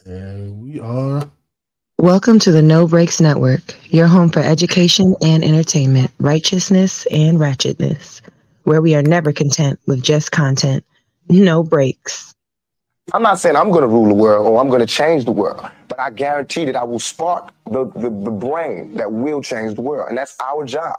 And we are. Welcome to the No Breaks Network, your home for education and entertainment, righteousness and ratchetness, where we are never content with just content. No breaks. I'm not saying I'm going to rule the world or I'm going to change the world, but I guarantee that I will spark the brain that will change the world, and that's our job.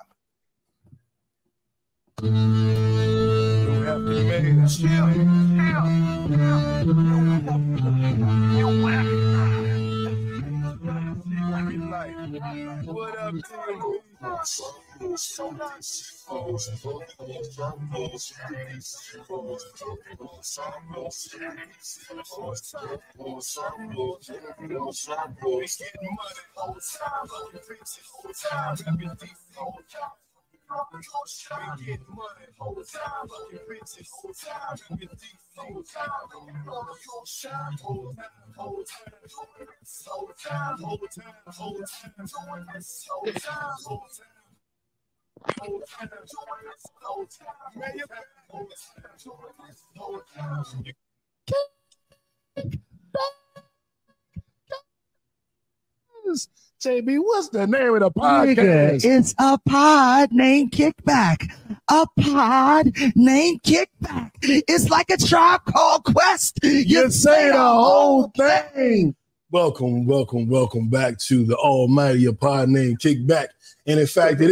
What up, JB, what's the name of the podcast? It's a pod named Kickback. A pod named Kickback. It's like a Tribe Called Quest. You say the whole thing. Welcome back to the almighty Pod Named Kickback. And in fact, it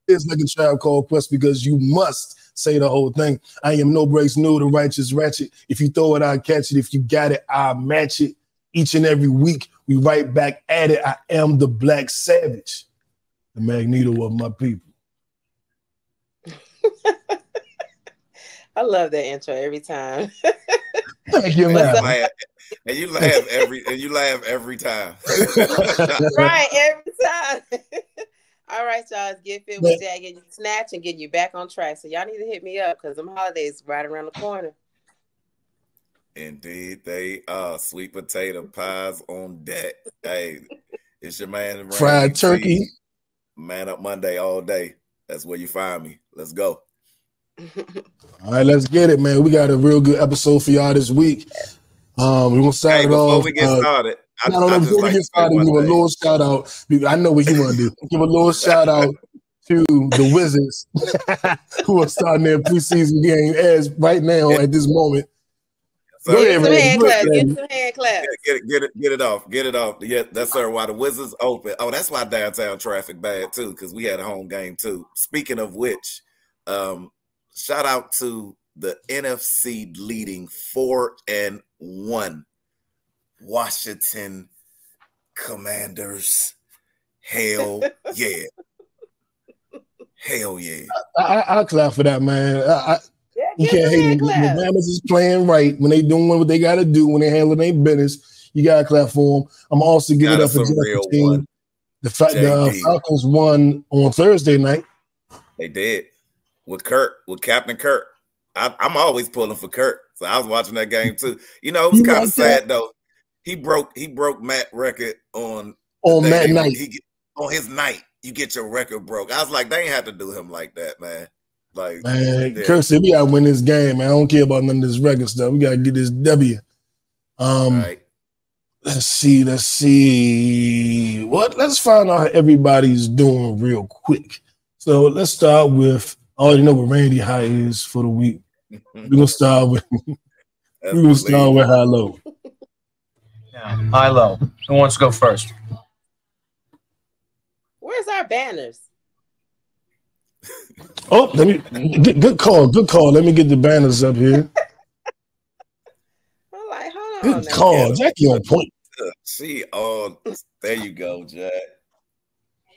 is like a Tribe Called Quest because you must say the whole thing. I am No Breaks New, the righteous ratchet. If you throw it, I'll catch it. If you got it, I'll match it. Each and every week, we right back at it. I am the Black Savage, the Magneto of my people. I love that intro every time. Thank you, man. And you laugh every time. Right, every time. All right, y'all, it's Get Fit with Jack, getting you snatch and getting you back on track. So y'all need to hit me up because them holidays right around the corner. Indeed, they are. Sweet potato pies on deck. Hey, it's your man. Fried turkey. Man Up Monday all day. That's where you find me. Let's go. All right, let's get it, man. We got a real good episode for y'all this week. We're going to start it off. Before we get started, before we get started, give a little shout out. I know what you want to do. Give a little shout out to the Wizards who are starting their preseason game as right now at this moment. So, get some hand claps. Get it off. Yeah, that's sir. Why the Wizards open? Oh, that's why downtown traffic bad too, because we had a home game too. Speaking of which, shout out to the NFC leading 4-1 Washington Commanders. Hell yeah. Hell yeah. I'll clap for that, man. You can't hate them. The Bama's is playing right when they doing what they got to do, when they handle their business. You got to clap for them. I'm also giving it up for the team. The fact the Falcons won on Thursday night. They did with Captain Kirk. I'm always pulling for Kirk, so I was watching that game too. You know, it was kind of sad though. He broke Matt's record on Matt night. On his night, you get your record broke. I was like, they ain't have to do him like that, man. Like, man, Kirk said we gotta win this game, man. I don't care about none of this record stuff. We gotta get this W. Right. Let's see. Let's find out how everybody's doing real quick. So let's start with. I already know what Randy high is for the week. We're gonna start with high low. Yeah, high low. Who wants to go first? Where's our banners? Oh, good call. Let me get the banners up here. I'm like, hold on. Good call, Jackie on point. There you go, Jack.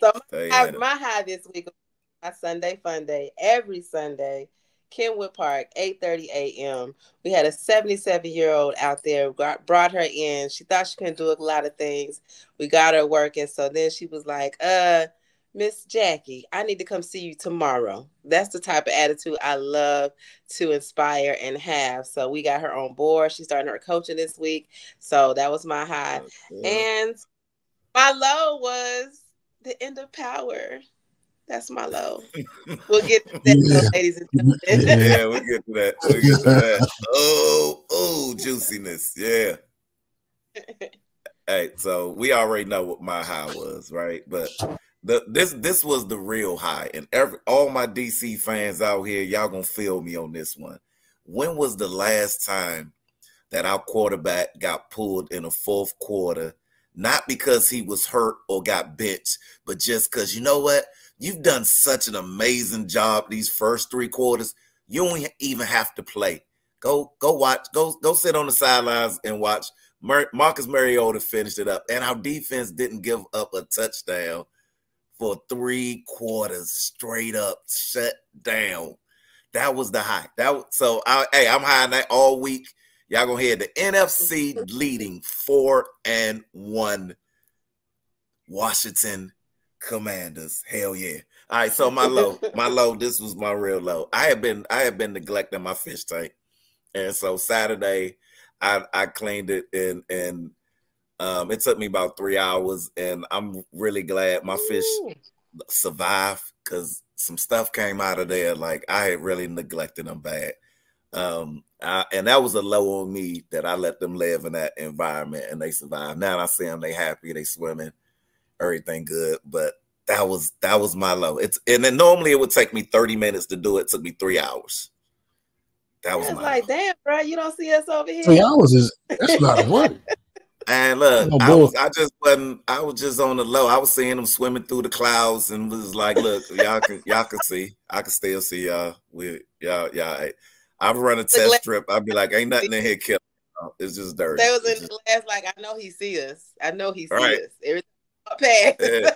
So my high this week was my Sunday Fun Day. Every Sunday, Kenwood Park, 8:30 a.m. We had a 77-year-old out there, brought her in. She thought she couldn't do a lot of things. We got her working. So then she was like, Miss Jackie, I need to come see you tomorrow. That's the type of attitude I love to inspire and have. So we got her on board. She's starting her coaching this week. So that was my high. And my low was the end of power. That's my low. We'll get to that, ladies and gentlemen. Yeah, we'll get to that. Oh, juiciness. Yeah. Hey, so we already know what my high was, right? But this was the real high, and all my DC fans out here, y'all gonna feel me on this one. When was the last time that our quarterback got pulled in the fourth quarter? Not because he was hurt or got benched, but just because, you know what? You've done such an amazing job these first 3 quarters. You don't even have to play. Go watch. Go sit on the sidelines and watch. Marcus Mariota finished it up, and our defense didn't give up a touchdown for 3 quarters straight up shut down. That was the high. I'm high on that all week. Y'all gonna hear the NFC leading 4-1 Washington Commanders. Hell yeah. All right, so my low, this was my real low. I have been neglecting my fish tank. And so Saturday I cleaned it and it took me about 3 hours, and I'm really glad my fish survived because some stuff came out of there. Like, I had really neglected them bad. And that was a low on me that I let them live in that environment and they survived. Now I see them, they happy, they swimming, everything good. But that was my low. And then normally it would take me 30 minutes to do it. It took me 3 hours. That was my like, damn, bro, you don't see us over here. 3 hours that's a lot of work. And look, I was just on the low. I was seeing them swimming through the clouds and was like, look, y'all can see. I can still see y'all. Y'all. I'd run a test strip. I'd be like, ain't nothing in here killing. It's just dirty. They was in the glass like, I know he see us. I know he see us. Everything past. Yeah.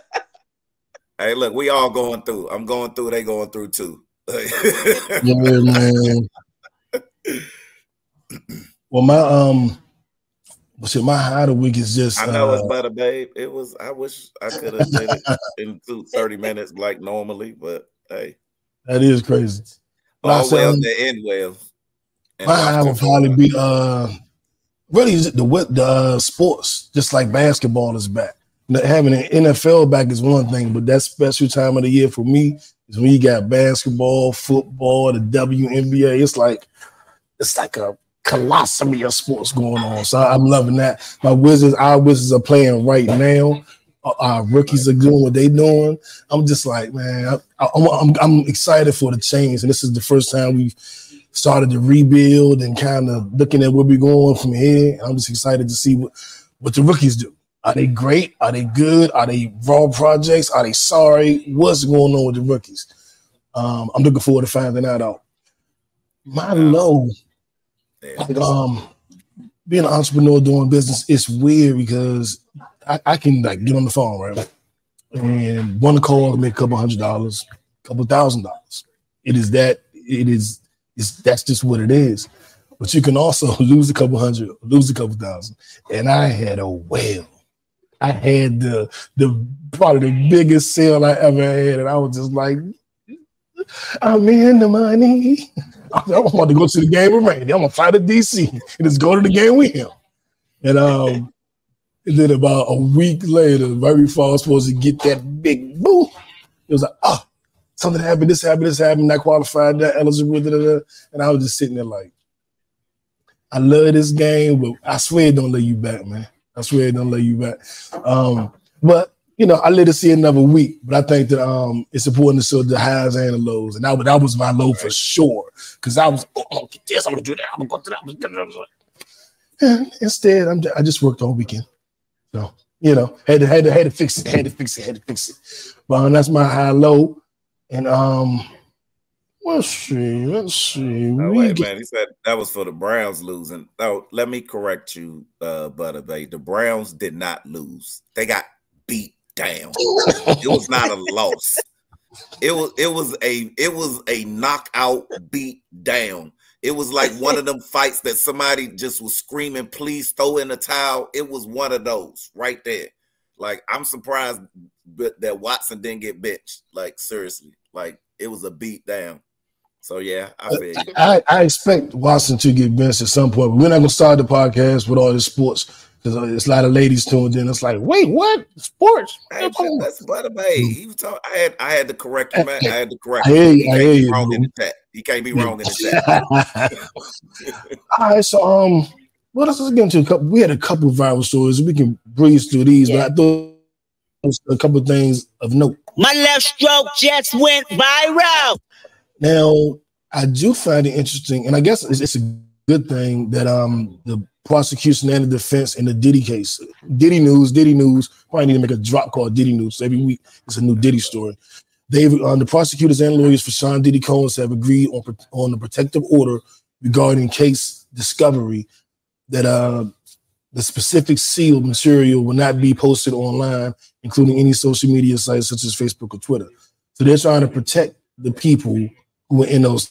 Hey, look, we all going through. I'm going through. They going through too. Yeah, man. Well, my high of the week is just. I know it's better, babe. It was. I wish I could have did it in 30 minutes like normally, but hey, that is crazy. All well, the end well. My high will probably be really the sports, just like basketball is back. Having an NFL back is one thing, but that special time of the year for me is when you got basketball, football, the WNBA. It's like a colossal of sports going on. So I'm loving that. Our Wizards are playing right now. Our rookies are doing what they're doing. I'm just like, man, I'm excited for the change. And this is the first time we've started to rebuild and kind of looking at where we're going from here. I'm just excited to see what the rookies do. Are they great? Are they good? Are they raw projects? Are they sorry? What's going on with the rookies? I'm looking forward to finding that out. My low, being an entrepreneur doing business, it's weird because I can like get on the phone, right? And one call to make a couple $100, couple $1,000. That's just what it is. But you can also lose a couple hundred, lose a couple thousand. And I had a whale. I had the probably the biggest sale I ever had, and I was just like, I'm in the money. I want to go to the game with Randy. I'm gonna fly to DC and just go to the game with him. And then about a week later, right before I was supposed to get that big boo, it was like, something happened, this happened, not qualified, not eligible, and I was just sitting there like, I love this game, but I swear it don't let you back, man. I swear it don't let you back. But you know, I let it see another week. But I think that it's important to show the highs and the lows, and that was my low for sure. Because I was, get this, I'm gonna do that, I'm gonna go to that. And instead, I just worked all weekend. So you know, had to fix it. But that's my high low, and let's see. Oh, wait, man. He said that was for the Browns losing. Oh, let me correct you, Butterbay. The Browns did not lose. They got beat down. It was not a loss. It was a knockout beat down. It was like one of them fights that somebody just was screaming, please throw in the towel. It was one of those right there. Like, I'm surprised that Watson didn't get benched. Like, seriously. Like, it was a beat down. So, yeah, I feel you. I expect Watson to get benched at some point. But we're not going to start the podcast with all this sports because there's a lot of ladies tuned in. It's like, wait, what? Sports? Hey, that's Butterbay. He was talking. I had to correct him, man. I had to correct him. He can't be wrong in the chat. He can't be wrong in the chat. All right, so Well, let's just get into a couple. We had a couple of viral stories. We can breeze through these, but I thought a couple of things of note. My left stroke just went viral. Now, I do find it interesting, and I guess it's a good thing that the prosecution and the defense in the Diddy case, Diddy News, probably need to make a drop called Diddy News. Every week it's a new Diddy story. The prosecutors and lawyers for Sean Diddy Combs have agreed on the protective order regarding case discovery that the specific sealed material will not be posted online, including any social media sites such as Facebook or Twitter. So they're trying to protect the people who were in those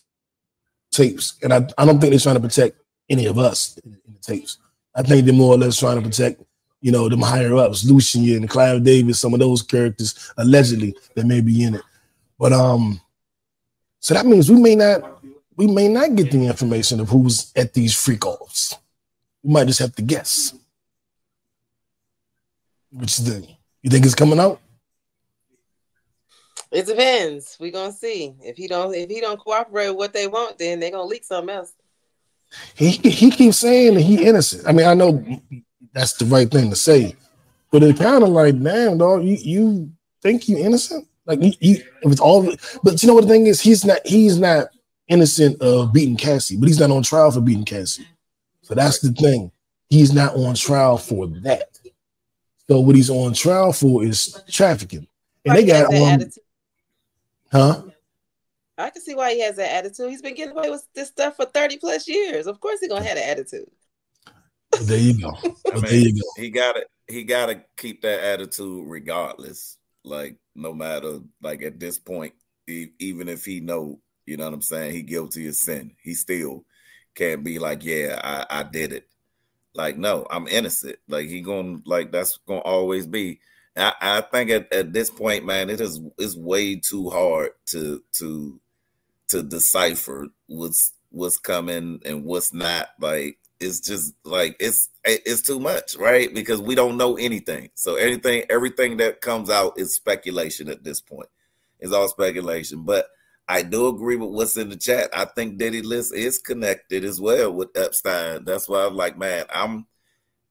tapes. And I don't think they're trying to protect any of us in the tapes. I think they're more or less trying to protect, them higher ups, Lucian and Clive Davis, some of those characters allegedly that may be in it. But so that means we may not get the information of who's at these freak offs. We might just have to guess. What you think? You think it's coming out? It depends. We're gonna see. If he don't cooperate with what they want, then they're gonna leak something else. He keeps saying that he innocent. I mean, I know that's the right thing to say, but it's kind of like, damn, dog, you think you innocent? Like it's all. But you know what the thing is? He's not innocent of beating Cassie, but he's not on trial for beating Cassie. So that's the thing. He's not on trial for that. So what he's on trial for is trafficking. And they got I can see why he has that attitude. He's been getting away with this stuff for 30 plus years. Of course he's gonna have an attitude. Well, there you go. There you go. He gotta keep that attitude regardless. Like no matter, like at this point, even if he know, you know what I'm saying, he guilty of sin, he still can't be like, yeah, I did it. Like, no, I'm innocent. Like that's gonna always be. I think at this point, man, it's way too hard to decipher what's coming and what's not. Like it's just like it's too much, right? Because we don't know anything. So everything that comes out is speculation at this point. It's all speculation. But I do agree with what's in the chat. I think Diddy list is connected as well with Epstein. That's why I'm like, man,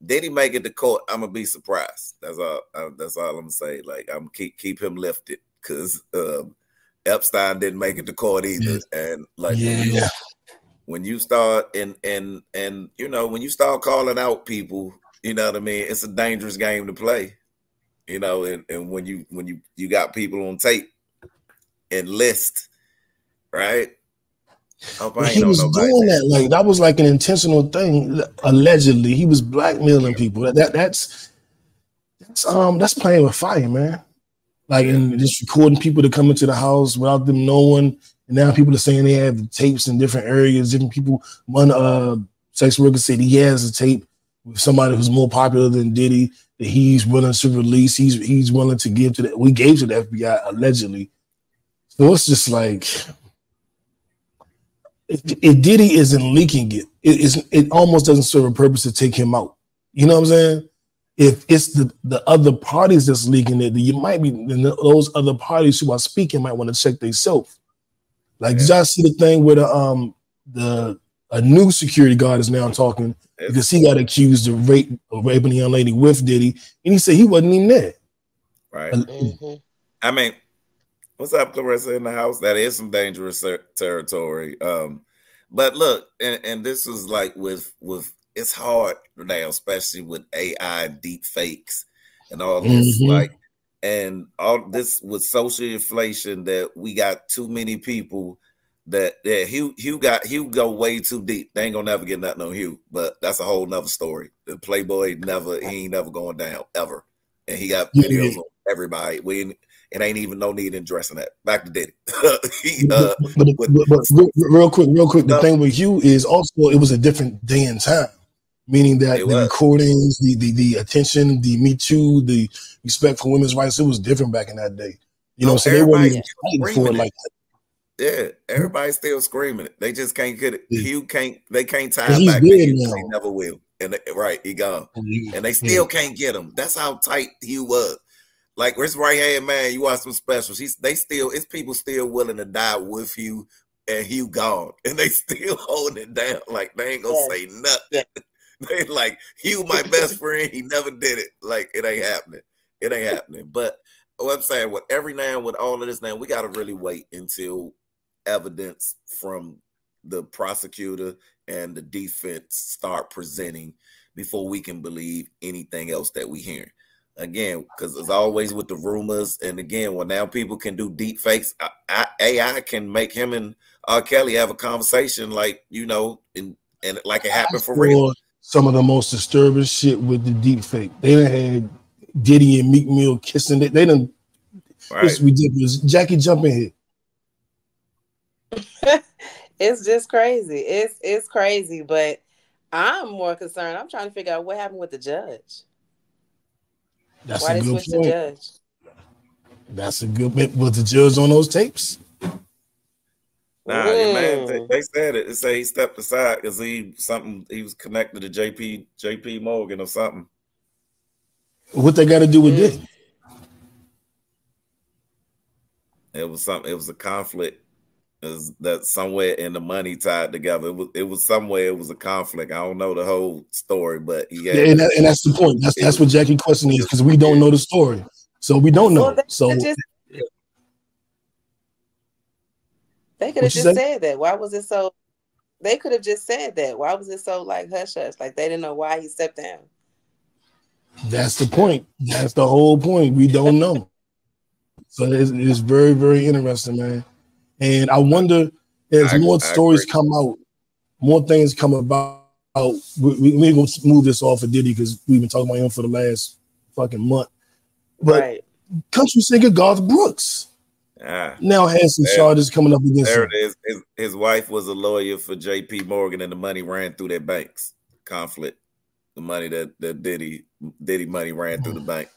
Diddy make it to court, I'm gonna be surprised. That's all I'm gonna say. Like, I'm keep him lifted because Epstein didn't make it to court either. And like, when you start and when you start calling out people, you know what I mean, it's a dangerous game to play. And when you got people on tape and list, right? He was doing that. Like that was like an intentional thing. Allegedly, he was blackmailing people. That's playing with fire, man. Like and just recording people to come into the house without them knowing. And now people are saying they have tapes in different areas. Different people. One sex worker said he has a tape with somebody who's more popular than Diddy that he's willing to release. He's willing to give to that. We gave to the FBI allegedly. So it's just like. If Diddy isn't leaking it, it almost doesn't serve a purpose to take him out. You know what I'm saying? If it's the other parties that's leaking it, then you might be those other parties who are speaking might want to check themselves. Like, did y'all see the thing where a new security guard is now talking because he got accused of raping a young lady with Diddy, and he said he wasn't even there. Right. I mean. What's up, Clarissa in the house? That is some dangerous territory. But look, and this is like with it's hard now, especially with AI deep fakes and all this, like, and all this with social inflation that we got too many people that Hugh go way too deep. They ain't gonna never get nothing on Hugh, but that's a whole nother story. The Playboy he ain't never going down ever, and he got videos on everybody. It ain't even no need in addressing that. Back to Diddy. But real quick, the thing with Hugh is also it was a different day and time, meaning that the recordings, the attention, the Me Too, the respect for women's rights, it was different back in that day. So they weren't even fighting for it like that. Yeah, everybody's still screaming it. They just can't get it. Hugh can't. They can't tie him back. They never will. And he gone. And they still can't get him. That's how tight Hugh was. Like, where's right hand man? You watch some specials. It's people still willing to die with you, and Hugh gone, and they still holding it down. Like they ain't gonna say nothing. They like, you my best friend. He never did it. Like, it ain't happening. It ain't happening. But what I'm saying, with every now and with all of this now, we got to really wait until evidence from the prosecutor and the defense start presenting before we can believe anything else that we hear. Again, because as always with the rumors, and again, well, now people can do deep fakes. AI can make him and R. Kelly have a conversation, like, you know, and like it happened for real. Some of the most disturbing shit with the deep fake. They done had Diddy and Meek Mill kissing. They done. Right. It's ridiculous. Jackie, jump in here. It's just crazy. It's crazy, but I'm more concerned. I'm trying to figure out what happened with the judge. Why they switched the judge? That's a good bit. Was the judge on those tapes? Nah, your man, they said it. They say he stepped aside because he was connected to JP Morgan or something. What they got to do with this? It was something. It was a conflict. That somewhere in the money tied together. It was somewhere. It was a conflict. I don't know the whole story, but he had, and that's the point. That's what Jackie's question is, because we don't know the story, so we don't know. They could have just said that. Why was it so? They could have just said that. Why was it so like hush hush? Like they didn't know why he stepped down. That's the point. That's the whole point. We don't know. So it's very, very interesting, man. And I wonder, as more stories come out, more things come about. We're going to move this off of Diddy because we've been talking about him for the last fucking month. But country singer Garth Brooks now has some charges coming up against him. There it is. His wife was a lawyer for JP Morgan, and the money ran through their banks. Conflict. The money that Diddy money ran through the bank.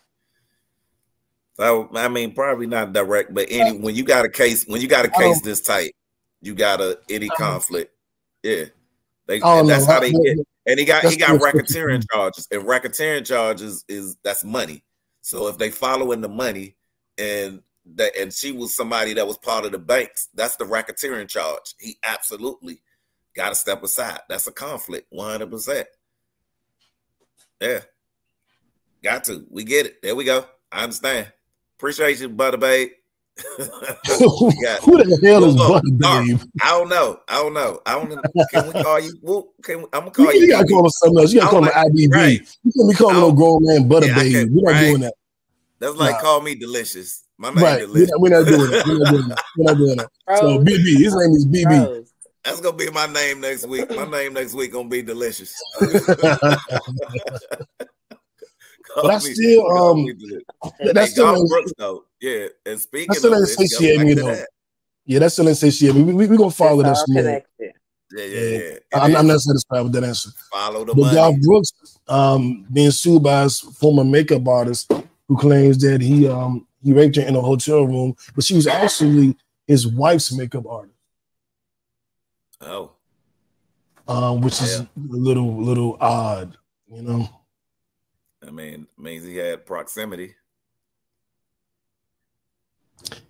So I mean, probably not direct, but when you got a case this tight, you got any conflict. Yeah, that's how they get. And he got racketeering charges, and racketeering charges that's money. So if they following the money, and she was somebody that was part of the banks, that's the racketeering charge. He absolutely got to step aside. That's a conflict, 100%. Yeah, got to. We get it. There we go. I understand. Appreciate you, Butter Babe. Who the hell is Butter Babe? I don't know. Can we call you? I'm gonna call you. You gotta call us something else. You gotta call him IBB. Right. You can't be calling no grown man Butter Babe. We're not doing that. That's like call me Delicious. My name Delicious. We're not doing that. We're not doing that. So BB, his name is BB. That's gonna be my name next week. My name next week gonna be Delicious. But I still that's still Brooks though. Yeah, and speaking that's still insatiate me though. Yeah, that's still insatiate me. We're gonna follow this more. Yeah. I'm not satisfied with that answer. Follow the money. Garth Brooks being sued by his former makeup artist who claims that he raped her in a hotel room, but she was actually his wife's makeup artist. Oh. Which is a little odd, you know. I mean, it means he had proximity.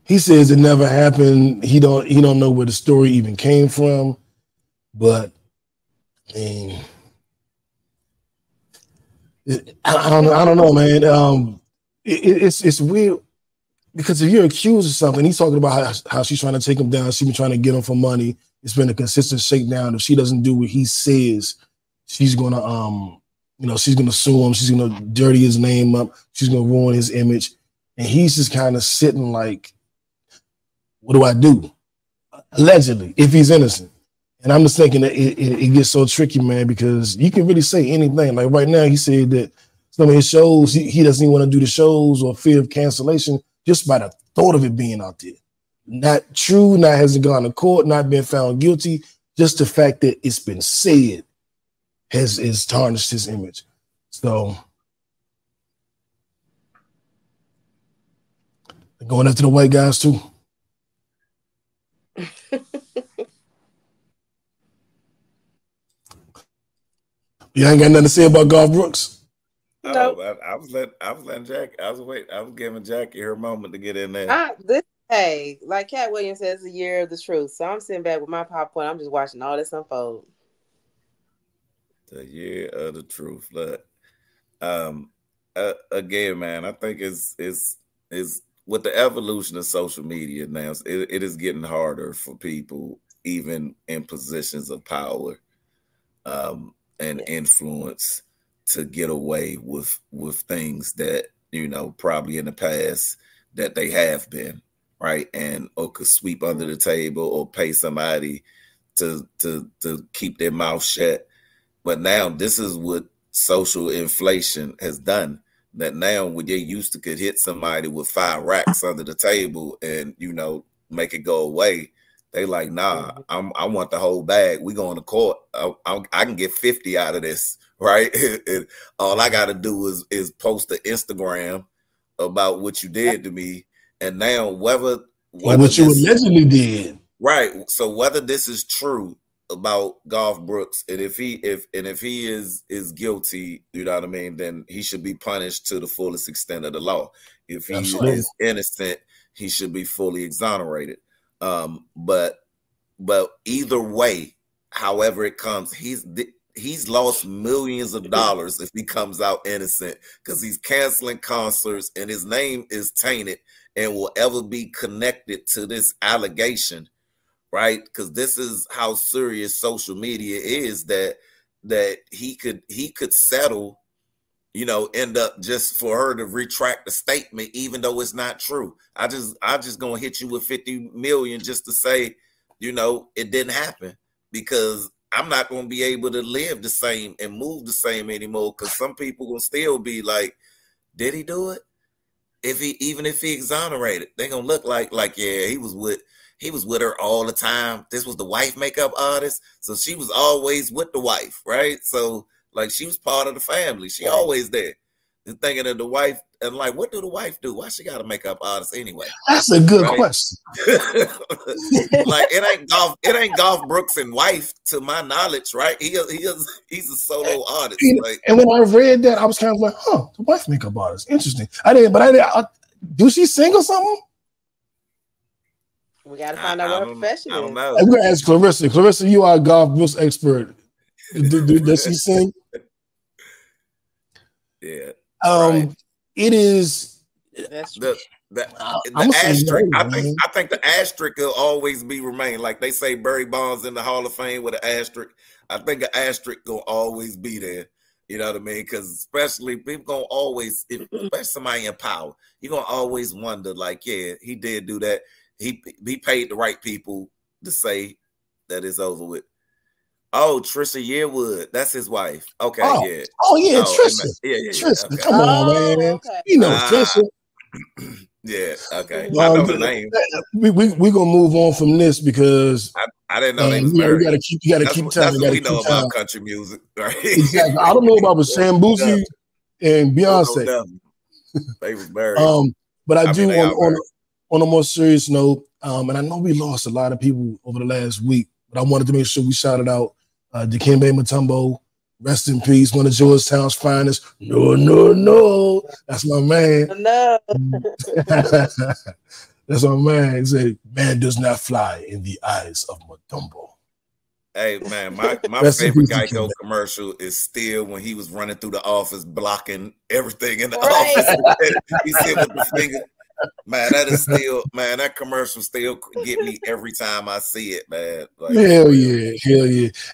He says it never happened. He don't know where the story even came from. But I mean, I don't know, man. It's weird because if you're accused of something, he's talking about how she's trying to take him down. She's been trying to get him for money. It's been a consistent shakedown. If she doesn't do what he says, she's gonna she's gonna sue him. She's gonna dirty his name up. She's gonna ruin his image. And he's just kind of sitting like, what do I do? Allegedly, if he's innocent. And I'm just thinking that it gets so tricky, man, because you can really say anything. Like right now, he said that some of his shows, he doesn't even want to do the shows or fear of cancellation just by the thought of it being out there. Not true, not hasn't gone to court, not been found guilty. Just the fact that it's been said has tarnished his image. So they're going after the white guys too. You ain't got nothing to say about Garth Brooks? No, I was letting Jackie. I was giving Jackie her moment to get in there. Hey, like Cat Williams says, the year of the truth. So I'm sitting back with my popcorn. I'm just watching all this unfold. The year of the truth. Look, again, man, I think it's with the evolution of social media now, it is getting harder for people, even in positions of power and influence, to get away with things that, you know, probably in the past that they have been, right? And or could sweep under the table or pay somebody to keep their mouth shut. But now this is what social inflation has done. That now when they used to could hit somebody with 5 racks under the table and, you know, make it go away, they like, nah, I want the whole bag. We going to court. I can get 50 out of this, right? And all I got to do is post to Instagram about what you did to me. And now whether what you allegedly did, right? So whether this is true about Garth Brooks, and if he is guilty, you know what I mean, then he should be punished to the fullest extent of the law. If he is innocent, he should be fully exonerated. But either way, however it comes, he's lost millions of dollars if he comes out innocent, because he's canceling concerts and his name is tainted and will ever be connected to this allegation. Right, because this is how serious social media is, that he could settle, you know, end up just for her to retract the statement, even though it's not true. I just gonna hit you with 50 million just to say, you know, it didn't happen, because I'm not gonna be able to live the same and move the same anymore. Because some people will still be like, did he do it? Even if he exonerated, they gonna look like yeah, he was with her all the time. This was the wife makeup artist, so she was always with the wife, right? So like she was part of the family. She always there. And thinking of the wife, and like, what do the wife do? Why she got a makeup artist anyway? That's a good question. Like it ain't Garth Brooks and wife, to my knowledge, right? He's a solo artist. And when I read that, I was kind of like, huh, the wife makeup artist. Interesting. I didn't. Do she sing or something? We gotta find out what her profession is. I'm gonna ask Clarissa. Clarissa, you are a Garth Brooks expert. Does she sing? Yeah. Right. It is. That's true. The asterisk. I think the asterisk will always remain. Like they say, Barry Bonds in the Hall of Fame with an asterisk. I think an asterisk gonna always be there. You know what I mean? Because especially people gonna always, especially somebody in power, you're gonna always wonder, like, yeah, he did do that. He paid the right people to say that it's over with. Oh, Trisha Yearwood, that's his wife. Okay, yeah. Oh yeah, Trisha. Yeah. Trisha, okay. Come on, man. Okay. You know Trisha. Yeah, okay. I know the name. We gonna move on from this because I didn't know they was married. You gotta keep time. That's what we know about country music, right? Exactly. I don't know about with Sam Boosie and Beyonce. They was married. But I do on a more serious note, and I know we lost a lot of people over the last week, but I wanted to make sure we shouted out Dikembe Mutombo, rest in peace, one of Georgetown's finest. No. That's my man. No. That's my man. He said, man does not fly in the eyes of Mutombo. Hey, man, my favorite Geico commercial is still when he was running through the office, blocking everything in the office. He said with the finger. Man, that commercial still get me every time I see it, man. Like, hell yeah.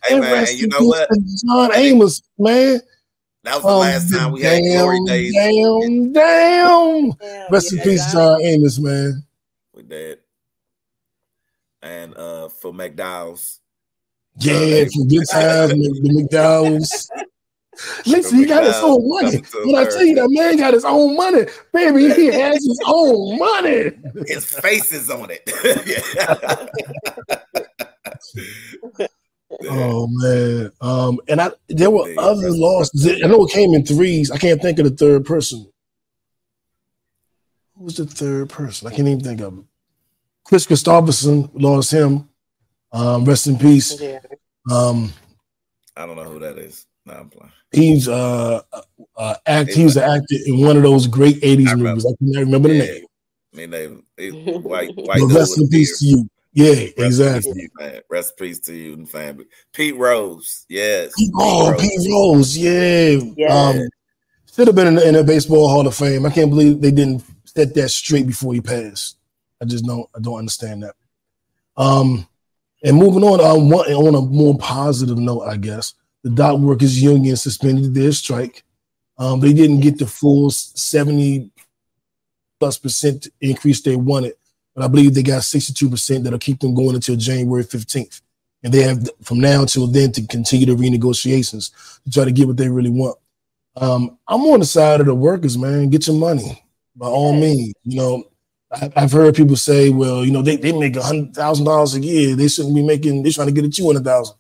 Hey, man, and you know what? John Amos, man. That was the last time we had Glory Days. Damn. Rest in peace, John Amos, man. We did. And for McDowell's. Yeah, for good times, the McDowell's. Listen, he got his own money. When I tell you that man got his own money, baby, he has his own money. His face is on it. Oh man. And there were other losses. I know it came in threes. I can't think of the third person. Who was the third person? I can't even think of him. Chris Christopherson lost him. Rest in peace. Yeah. I don't know who that is. No, I'm playing. He's he was an actor in one of those great 80s movies. I can't remember the name. I mean, white rest in peace to you. Yeah, exactly. To you, man. Rest in peace to you and family. Pete Rose, yes. Pete Rose, yeah. Yeah. Should have been in the Baseball Hall of Fame. I can't believe they didn't set that straight before he passed. I don't understand that. And moving on a more positive note, I guess, the dock workers union suspended their strike. They didn't get the full 70+% increase they wanted, but I believe they got 62% that'll keep them going until January 15th. And they have from now until then to continue the renegotiations to try to get what they really want. I'm on the side of the workers, man. Get your money by all means. You know, I've heard people say, well, you know, they make $100,000 a year. They shouldn't be making. They're trying to get at $200,000.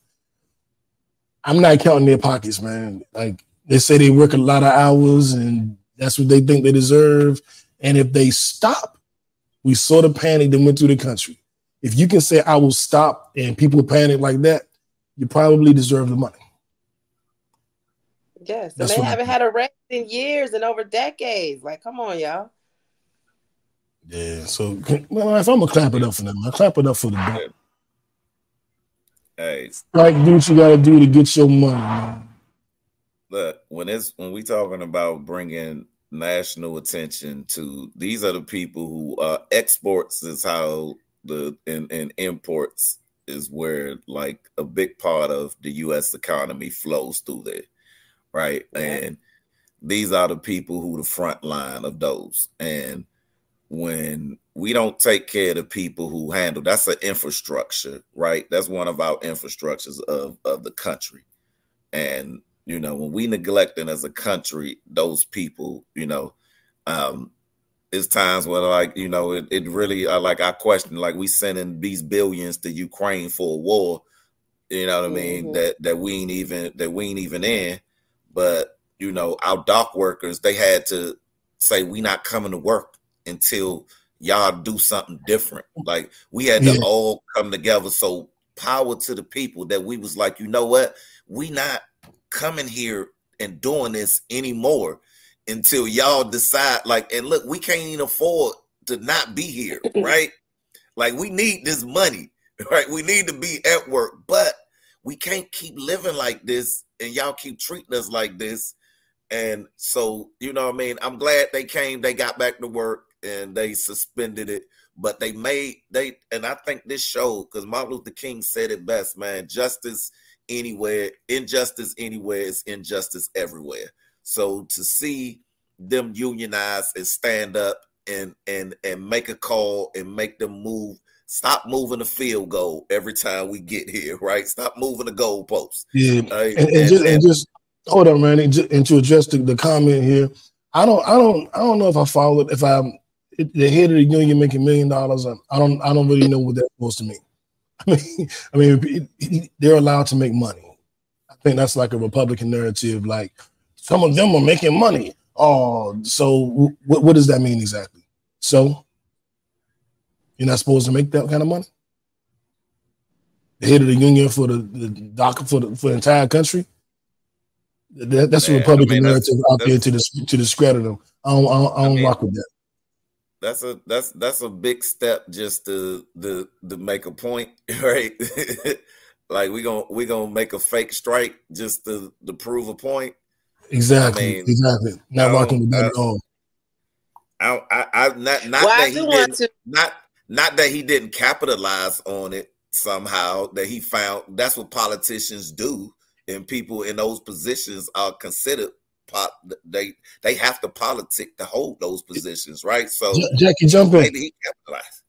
I'm not counting their pockets, man. Like they say, they work a lot of hours, and that's what they think they deserve. And if they stop, we saw the panic that went through the country. If you can say I will stop, and people panic like that, you probably deserve the money. Yes, and they haven't had a raise in years and over decades. Like, come on, y'all. Yeah, so well, if I'm gonna clap it up for them, I clap it up for the dog. Hey, like, do what you gotta do to get your money, man. Look, when we talking about bringing national attention to, these are the people who exports is how and imports is where like a big part of the U.S. economy flows through there. Right. Yeah. And these are the people who the front line of those. And when we don't take care of the people who handle, that's an infrastructure, right? That's one of our infrastructures of the country. And, you know, when we neglecting as a country, those people, you know, it's times where like, you know, it really like I question, like we sending these billions to Ukraine for a war, you know what I mean? That we ain't even in. But, you know, our dock workers, they had to say, we not coming to work until y'all do something different. Like we had to all come together. So power to the people that we was like, you know what? We not coming here and doing this anymore until y'all decide. Like, and look, we can't even afford to not be here, right? Like we need this money, right? We need to be at work, but we can't keep living like this. And y'all keep treating us like this. And so, you know what I mean? I'm glad they came, they got back to work and they suspended it. But and I think this showed, because Martin Luther King said it best, man, injustice anywhere is injustice everywhere. So to see them unionize and stand up and make a call and make them move. Stop moving the field goal every time we get here, right? Stop moving the goalposts. Yeah, and just hold on, man. And to address the comment here, I don't know if I followed. If I'm the head of the union making $1 million, I don't really know what that's supposed to mean. I mean, they're allowed to make money. I think that's like a Republican narrative. Like some of them are making money. Oh, so what does that mean exactly? So. You're not supposed to make that kind of money? The head of the union for the dock for the entire country? That's a Republican narrative out there to discredit them. I don't rock with that. That's a big step just to make a point, right? Like we gonna make a fake strike just to prove a point. Exactly. Exactly. Not rocking with that at all. Not that he didn't capitalize on it somehow, that he found that's what politicians do, and people in those positions are considered they have to politic to hold those positions, right? So Jackie, jump in. Maybe he capitalized.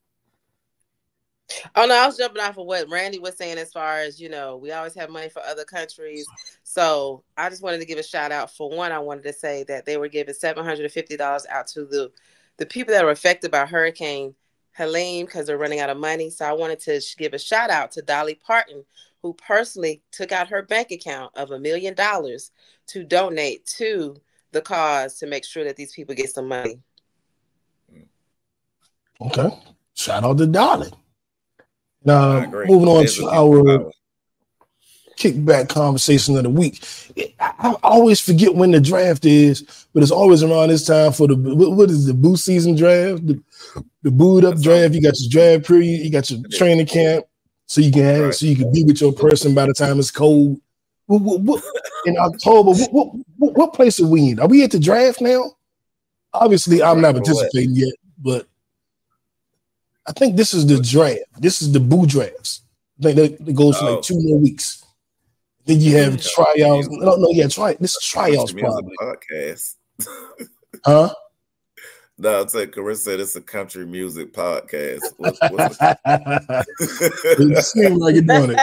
Oh no, I was jumping off of what Randy was saying as far as, you know, we always have money for other countries. So I just wanted to give a shout out. For one, I wanted to say that they were giving $750 out to the people that were affected by Hurricane Helene because they're running out of money. So I wanted to give a shout out to Dolly Parton, who personally took out her bank account of $1 million to donate to the cause to make sure that these people get some money. Okay. Shout out to Dolly. Now, moving on to our kickback conversation of the week. I always forget when the draft is, but it's always around this time for the what is the boo season draft, the booed up draft. You got your draft period, you got your training camp, so you can have, so you can be with your person by the time it's cold. What, in October, what place are we in? Are we at the draft now? Obviously, I'm not participating yet, but I think this is the draft. This is the boo drafts. I think that goes for like 2 more weeks. Then you have tryouts. This is tryouts probably. Podcast. Huh? No, I'll say Carissa said it's a country music podcast. It seems like you're doing it.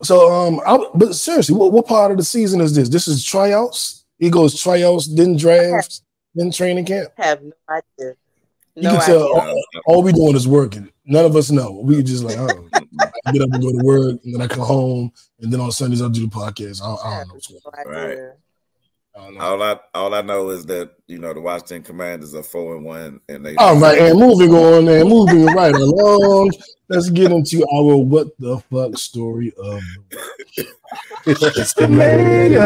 So, but seriously, what part of the season is this? This is tryouts. He goes tryouts, then drafts, then training camp. I have no idea. You can tell all we doing is working. None of us know. We just like, oh, I get up and go to work, and then I come home, and then on Sundays I'll do the podcast. I don't know what's going on. Right. All I know is that the Washington Commanders are 4-1, and they. All right, and moving right along. Let's get into our what the fuck story of the week. It's the mayor.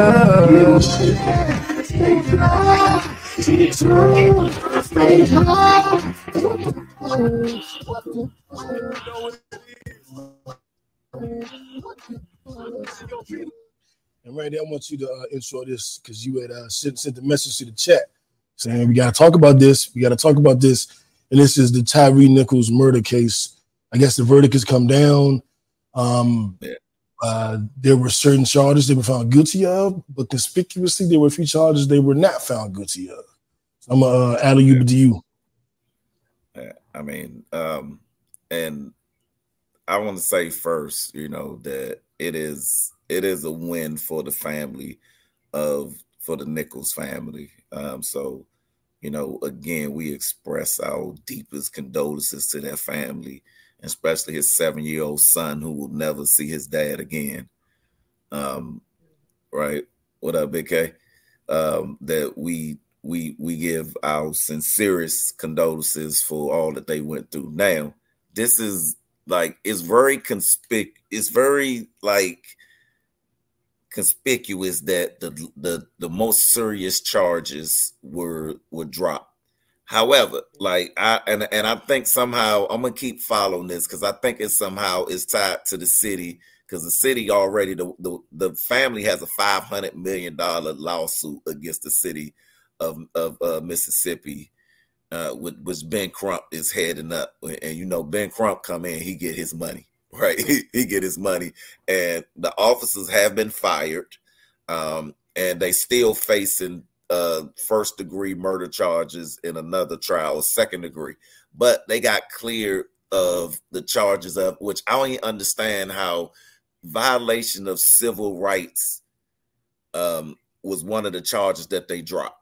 And right there, I want you to intro this because you had sent the message to the chat saying we got to talk about this. We got to talk about this. And this is the Tyree Nichols murder case. I guess the verdict has come down. There were certain charges they were found guilty of, but conspicuously, there were a few charges they were not found guilty of. So I'm going to alley-oop to you. I mean, and I want to say first, that it is a win for the family for the Nichols family. So, again, we express our deepest condolences to their family, especially his 7-year-old son who will never see his dad again. Right? What up, Big K? That we give our sincerest condolences for all that they went through. Now, this is it's very conspicuous that the most serious charges were dropped. However, I think somehow I'm gonna keep following this because I think it somehow is tied to the city because the city already the family has a $500 million lawsuit against the city of Mississippi, which Ben Crump is heading up, and Ben Crump come in, he get his money, right? he get his money, and the officers have been fired, and they still facing first-degree murder charges in another trial, second degree, but they got cleared of the charges of which I don't even understand how violation of civil rights was one of the charges that they dropped,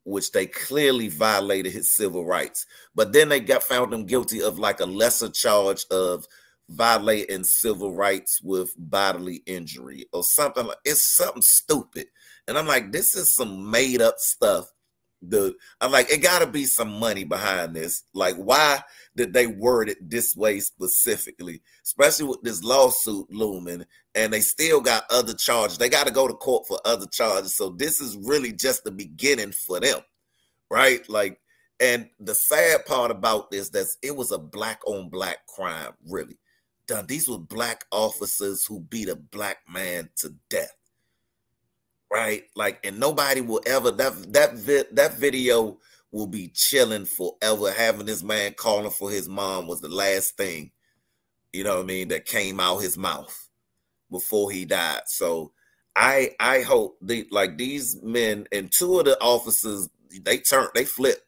which they clearly violated his civil rights. But then they found him guilty of a lesser charge of violating civil rights with bodily injury or something. It's something stupid. And I'm like, this is some made up stuff. I'm like, it got to be some money behind this. Why did they word it this way specifically, especially with this lawsuit looming, and they still got other charges. They got to go to court for other charges. So this is really just the beginning for them, right? And the sad part about this, it was a black on black crime, really. These were black officers who beat a black man to death. Right, and nobody will ever that video will be chilling forever. Having this man calling for his mom was the last thing, that came out his mouth before he died. So I hope these men and 2 of the officers they flipped,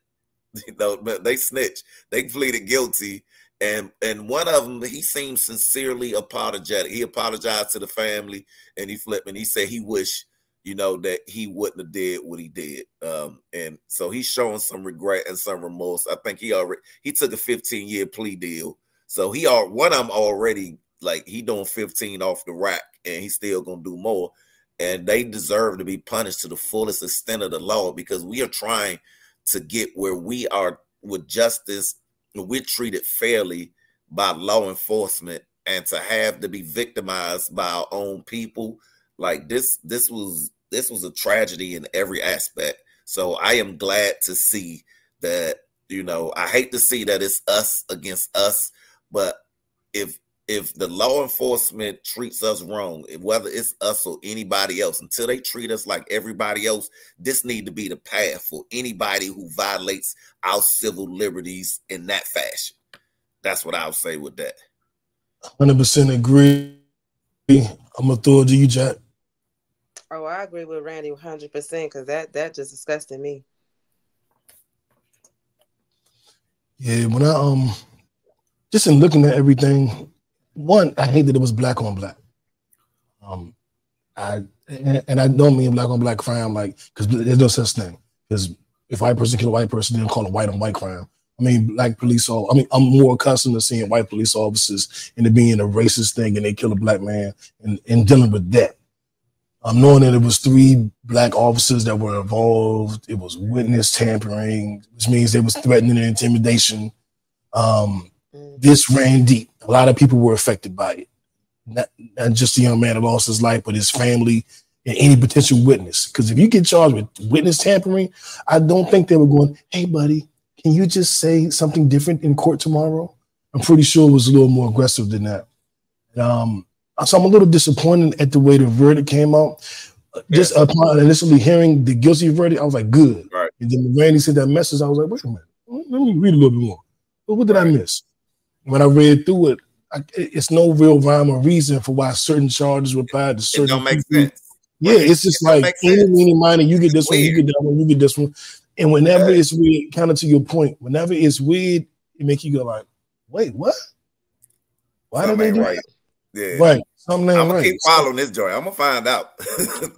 they snitched, they pleaded guilty, and one of them he seemed sincerely apologetic. He apologized to the family and he flipped and he said he wished that he wouldn't have did what he did. And so he's showing some regret and some remorse. I think he took a 15-year plea deal. So one of them already, he doing 15 off the rack and he's still going to do more. And they deserve to be punished to the fullest extent of the law because we are trying to get where we are with justice. We're treated fairly by law enforcement and to have to be victimized by our own people, like this was a tragedy in every aspect. So I am glad to see that, you know, I hate to see that it's us against us, but if the law enforcement treats us wrong, whether it's us or anybody else, until they treat us like everybody else, this need to be the path for anybody who violates our civil liberties in that fashion. That's what I'll say with that. 100% agree. I'm gonna throw it to you, Jack. Oh, I agree with Randy 100% because that just disgusted me. Yeah, when I just in looking at everything, one, I hate that it was black on black. I don't mean black on black crime, like, because there's no such thing. Because if a white person kill a white person, they don't call it white on white crime. I mean, black police officers. I mean, I'm more accustomed to seeing white police officers and it being a racist thing, and they kill a black man and dealing with that. Knowing that it was 3 black officers that were involved, it was witness tampering, which means there was threatening and intimidation. This ran deep. A lot of people were affected by it. Not just the young man that lost his life, but his family and any potential witness. Because if you get charged with witness tampering, I don't think they were going, hey, buddy, can you just say something different in court tomorrow? I'm pretty sure it was a little more aggressive than that. So I'm a little disappointed at the way the verdict came out. Just upon initially hearing the guilty verdict, I was like, good. Right. And then when Randy said that message, I was like, wait a minute, let me read a little bit more. But what did I miss? When I read through it, it's no real rhyme or reason for why certain charges were applied to certain people. It don't make sense. Yeah, it's just like any minor, you get this one, you get that one, you get this one. And whenever it's weird, kind of to your point, whenever it's weird, it makes you go like, wait, what? Why did they do that? Yeah. Right. Something ain't I'm gonna right. keep following this joint. I'm gonna find out.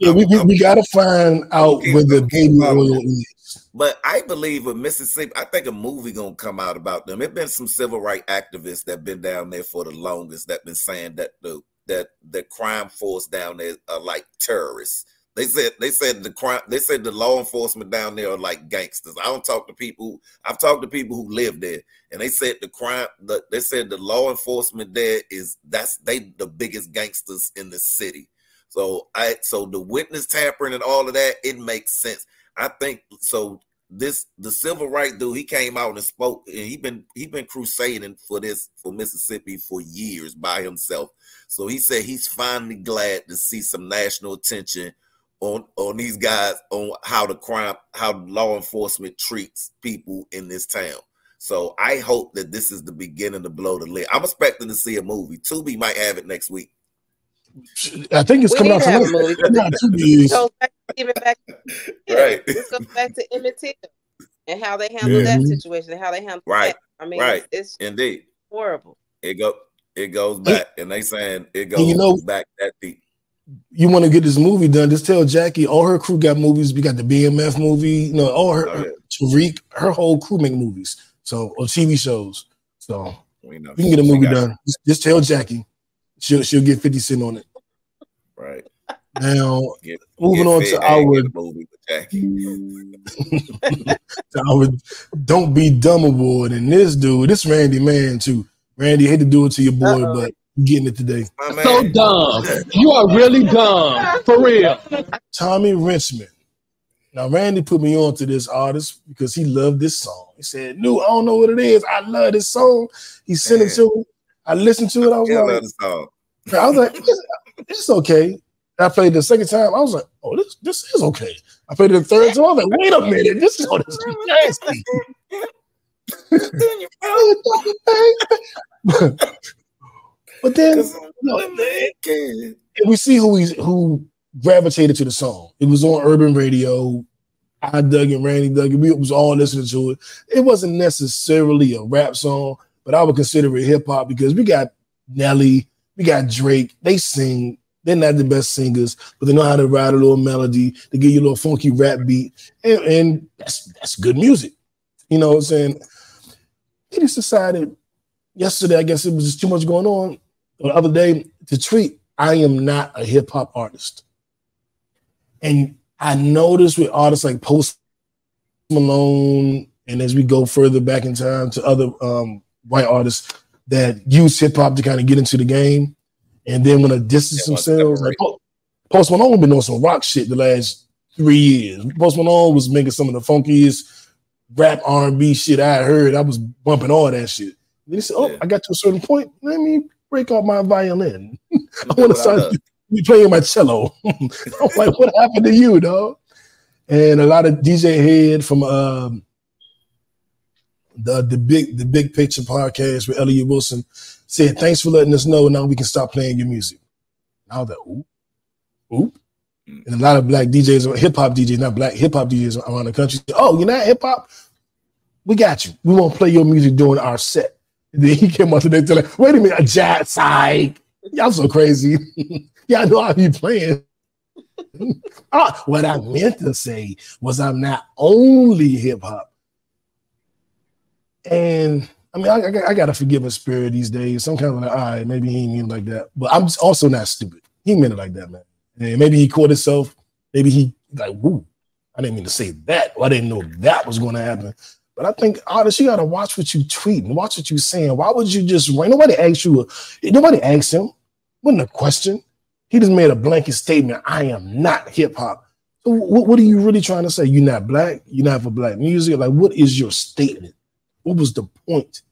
Yeah, we gotta find out where the baby oil is. But I believe with Mississippi, I think a movie gonna come out about them. There's been some civil rights activists that been down there for the longest that been saying that the crime force down there are like terrorists. They said the law enforcement down there are like gangsters. I've talked to people who live there, and they said they said the law enforcement there they the biggest gangsters in the city. So the witness tampering and all of that, it makes sense. I think so. The civil rights dude, he came out and spoke, and he been crusading for Mississippi for years by himself. So he said he's finally glad to see some national attention on these guys, on how law enforcement treats people in this town. So I hope that this is the beginning to blow the lid. I'm expecting to see a movie. Tubi might have it next week. I think it's coming out tonight. Right. Let's go back to Emmett Till and how they handle that situation and how they handle that. I mean, it's indeed horrible. It goes back, and they saying it goes back that deep. You want to get this movie done, just tell Jackie all her crew got movies. We got the BMF movie, all her Tariq, her whole crew make movies, or TV shows. So we can get a movie done. Just tell Jackie. She'll get 50 cents on it. Right. Now, moving on to our movie with Jackie. our Don't Be Dumb award. And this Randy man too. Randy, hate to do it to your boy, but you're getting it today. So dumb. You are really dumb. For real. Tommy Richmond. Now, Randy put me on to this artist because he loved this song. He said, "No, I don't know what it is. I love this song." He sent it to me. I listened to it. I was like, it's okay. I played it the second time. I was like, oh, this is okay. I played it the third time. I was like, wait a minute. This is nasty. But then we see who gravitated to the song. It was on urban radio. I dug it, Randy dug it. We was all listening to it. It wasn't necessarily a rap song, but I would consider it hip hop because we got Nelly, we got Drake. They sing. They're not the best singers, but they know how to write a little melody. They give you a little funky rap beat, and that's good music. You know what I'm saying? He just decided yesterday, I guess it was just too much going on, or the other day, to tweet, I am not a hip hop artist. And I noticed with artists like Post Malone, and as we go further back in time to other white artists, that use hip hop to kind of get into the game, and then when they distance themselves, like Post Malone been on some rock shit the last 3 years. Post Malone was making some of the funkiest rap R&B shit I had heard. I was bumping all that shit. Then he said, "Oh, I got to a certain point. Let me break off my violin. I want to start playing my cello." I'm like, "What happened to you, dog?" And a lot of DJ Head from the big picture podcast with Elliot Wilson said, "Thanks for letting us know. Now we can stop playing your music." I was like, oop. And a lot of black DJs, hip hop DJs, not black hip hop DJs around the country said, "Oh, you're not hip hop? We got you. We won't play your music during our set." And then he came out today and like, "Wait a minute, a jazz psych. Y'all so crazy. Y'all know I'll be playing." What I meant to say was I'm not only hip hop. And I mean, I got a forgiving spirit these days. Some kind of like, all right, maybe he ain't mean it like that. But I'm also not stupid. He meant it like that, man. And maybe he caught himself. Maybe he like, woo, I didn't mean to say that. Or I didn't know that was going to happen. But I think, artists, you got to watch what you tweet and watch what you saying. Why would you just write? Nobody asked you. Nobody asked him. Wasn't a question. He just made a blanket statement. I am not hip hop. So what are you really trying to say? You're not black. You're not for black music. Like, what is your statement? What was the point?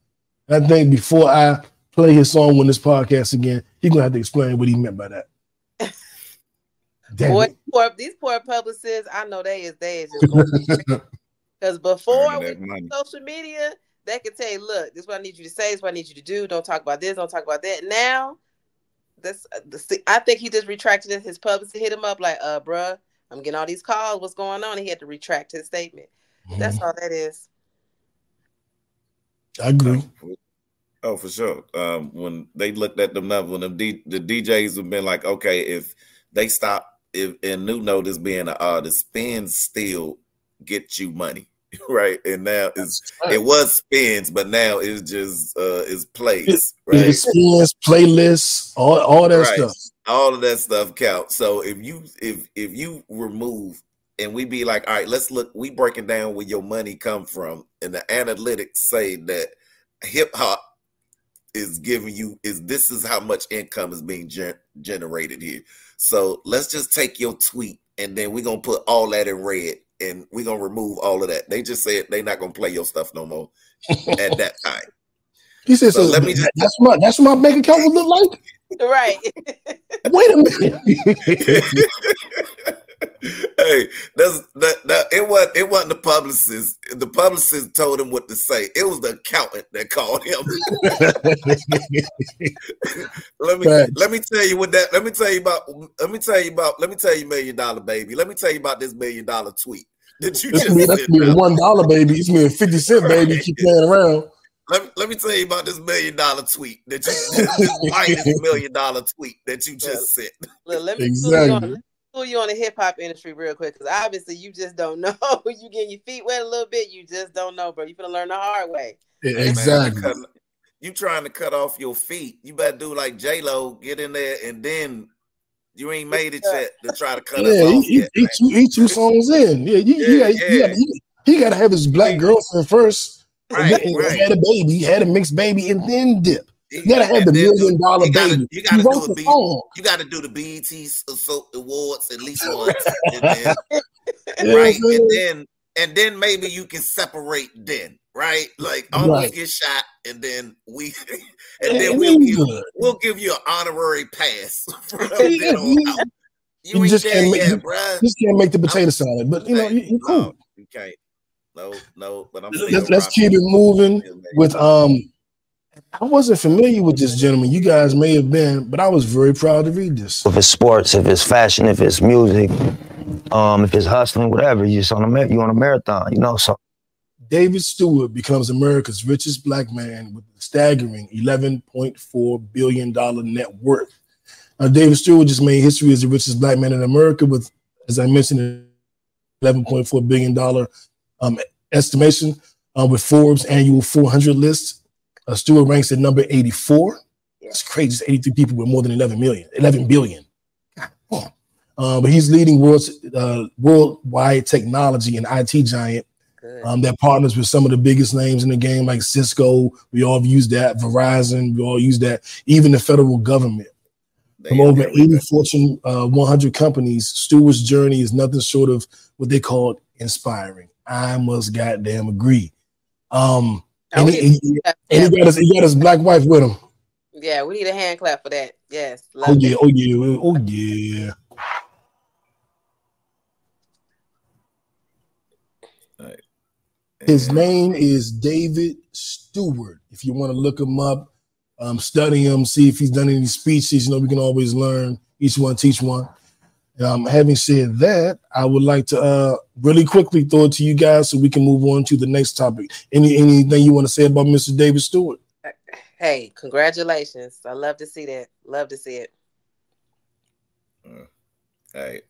And I think before I play his song on this podcast again, he's gonna have to explain what he meant by that. Boy, these poor publicists, I know they is just going because before with social media, they could tell you, look, this is what I need you to say, this is what I need you to do. Don't talk about this, don't talk about that. Now, I think he just retracted it. His publicist hit him up like, bruh, I'm getting all these calls. What's going on? And he had to retract his statement. That's all that is. I agree. Oh, for sure. When they looked at them numbers, when the DJs have been like, okay, if they stop, and new notice being an artist, spins still get you money, right? And now it was spins, but now it's just it's plays, right? It's spins, playlists, all that stuff. All of that stuff counts. So if you remove, and we be like, all right, let's look, we breaking down where your money come from, and the analytics say that hip hop is giving you this is how much income is being generated here. So let's just take your tweet, and then we're gonna put all that in red, and we're gonna remove all of that. They just said they're not gonna play your stuff no more at that time. He said, so let me just that's what my bank account would look like. Right. Wait a minute. Hey, it wasn't the publicist. The publicist told him what to say. It was the accountant that called him. let me tell you what that. Let me tell you about $1 million, baby. Let me tell you about this $1 million tweet. Did you just that's me $1, baby? It's me 50 cent, baby. Keep playing around. Let me tell you about this $1 million tweet that you minus $1 million tweet that you just sent. Let me pull you on the hip hop industry real quick, because obviously you just don't know. You getting your feet wet a little bit, you just don't know, bro. You're gonna learn the hard way. Yeah, exactly. Man, you trying to cut off your feet? You better do like J-Lo, get in there, and then you ain't made it yet to try to cut us off. He 2 songs in. He got to have his black girlfriend first. Right. Had a baby, had a mixed baby, and then dip. You gotta have the $1 million baby. You gotta do the BET Awards at least once, right? And then maybe you can separate. Then, right? Like almost get shot, and then we'll give you an honorary pass. You just can't make the potato salad, but you cool. You can't. No, but let's keep it moving with I wasn't familiar with this gentleman. You guys may have been, but I was very proud to read this. If it's sports, if it's fashion, if it's music, if it's hustling, whatever, you're on a marathon, So David Stewart becomes America's richest black man with a staggering $11.4 billion net worth. David Stewart just made history as the richest black man in America with, as I mentioned, $11.4 billion estimation with Forbes' annual 400 list. Stewart ranks at number 84. That's crazy. It's 83 people with more than 11 billion. But he's leading worldwide technology and IT giant That partners with some of the biggest names in the game, like Cisco. We all use that. Verizon, we all use that. Even the federal government. From over 80 Fortune 100 companies, Stewart's journey is nothing short of what they call inspiring. I must goddamn agree. And he got his black wife with him. Yeah, we need a hand clap for that. Yes. Oh yeah. Right. His name is David Stewart. If you want to look him up, study him, see if he's done any speeches. You know, we can always learn. Each one teach one. Having said that, I would like to really quickly throw it to you guys so we can move on to the next topic. Anything you want to say about Mr. David Stewart? Hey, congratulations. I love to see that. Love to see it. Hey,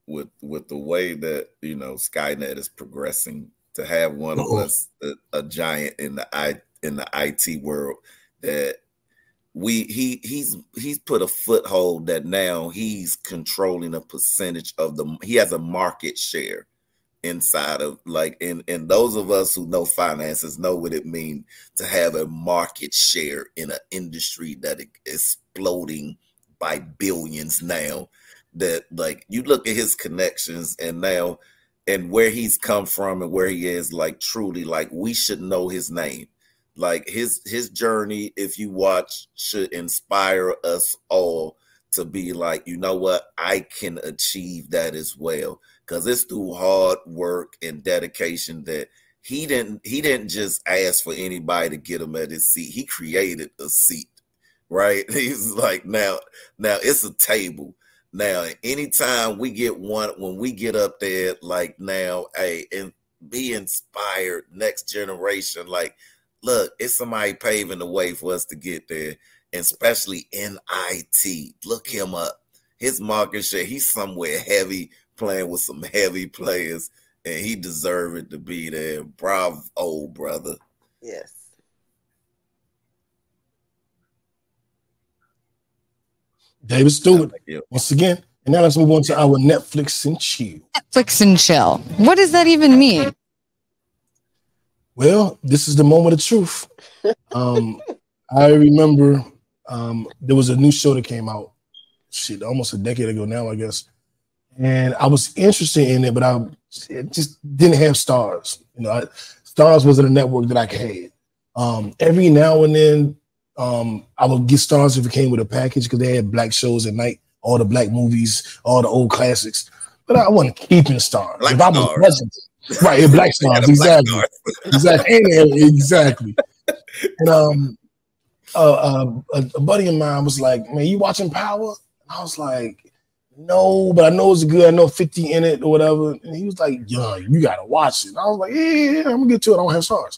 with the way that, you know, Skynet is progressing, to have one of us a giant in the IT world, that he's put a foothold that now he's controlling a percentage of he has a market share inside of, like, and those of us who know finances know what it means to have a market share in an industry that is exploding by billions now. That, like, you look at his connections and now and where he's come from and where he is, like, truly, like, we should know his name. Like, his journey, if you watch, should inspire us all to be like, you know what, I can achieve that as well. Because it's through hard work and dedication that he didn't just ask for anybody to get him at his seat. He created a seat, right? He's like, now it's a table. Now, anytime we get one, when we get up there, like, now, hey, and be inspired, next generation, like, look, it's somebody paving the way for us to get there, and especially in IT. Look him up. His market share, he's somewhere heavy, playing with some heavy players, and he deserved it to be there. Bravo, brother. Yes. David Stewart, once again. And now let's move on to our Netflix and chill. Netflix and chill. What does that even mean? Well, this is the moment of truth. I remember there was a new show that came out, almost a decade ago now, I guess. And I was interested in it, but it just didn't have stars. You know, stars wasn't a network that I had. Every now and then, I would get stars if it came with a package because they had black shows at night, all the black movies, all the old classics. But I wasn't keeping stars. Black if I was present, right, black stars, exactly. Exactly. And a buddy of mine was like, "Man, you watching Power?" And I was like, "No, but I know it's good. I know 50 in it or whatever." And he was like, "Young, you gotta watch it." And I was like, "Yeah, I'm gonna get to it. I don't have stars."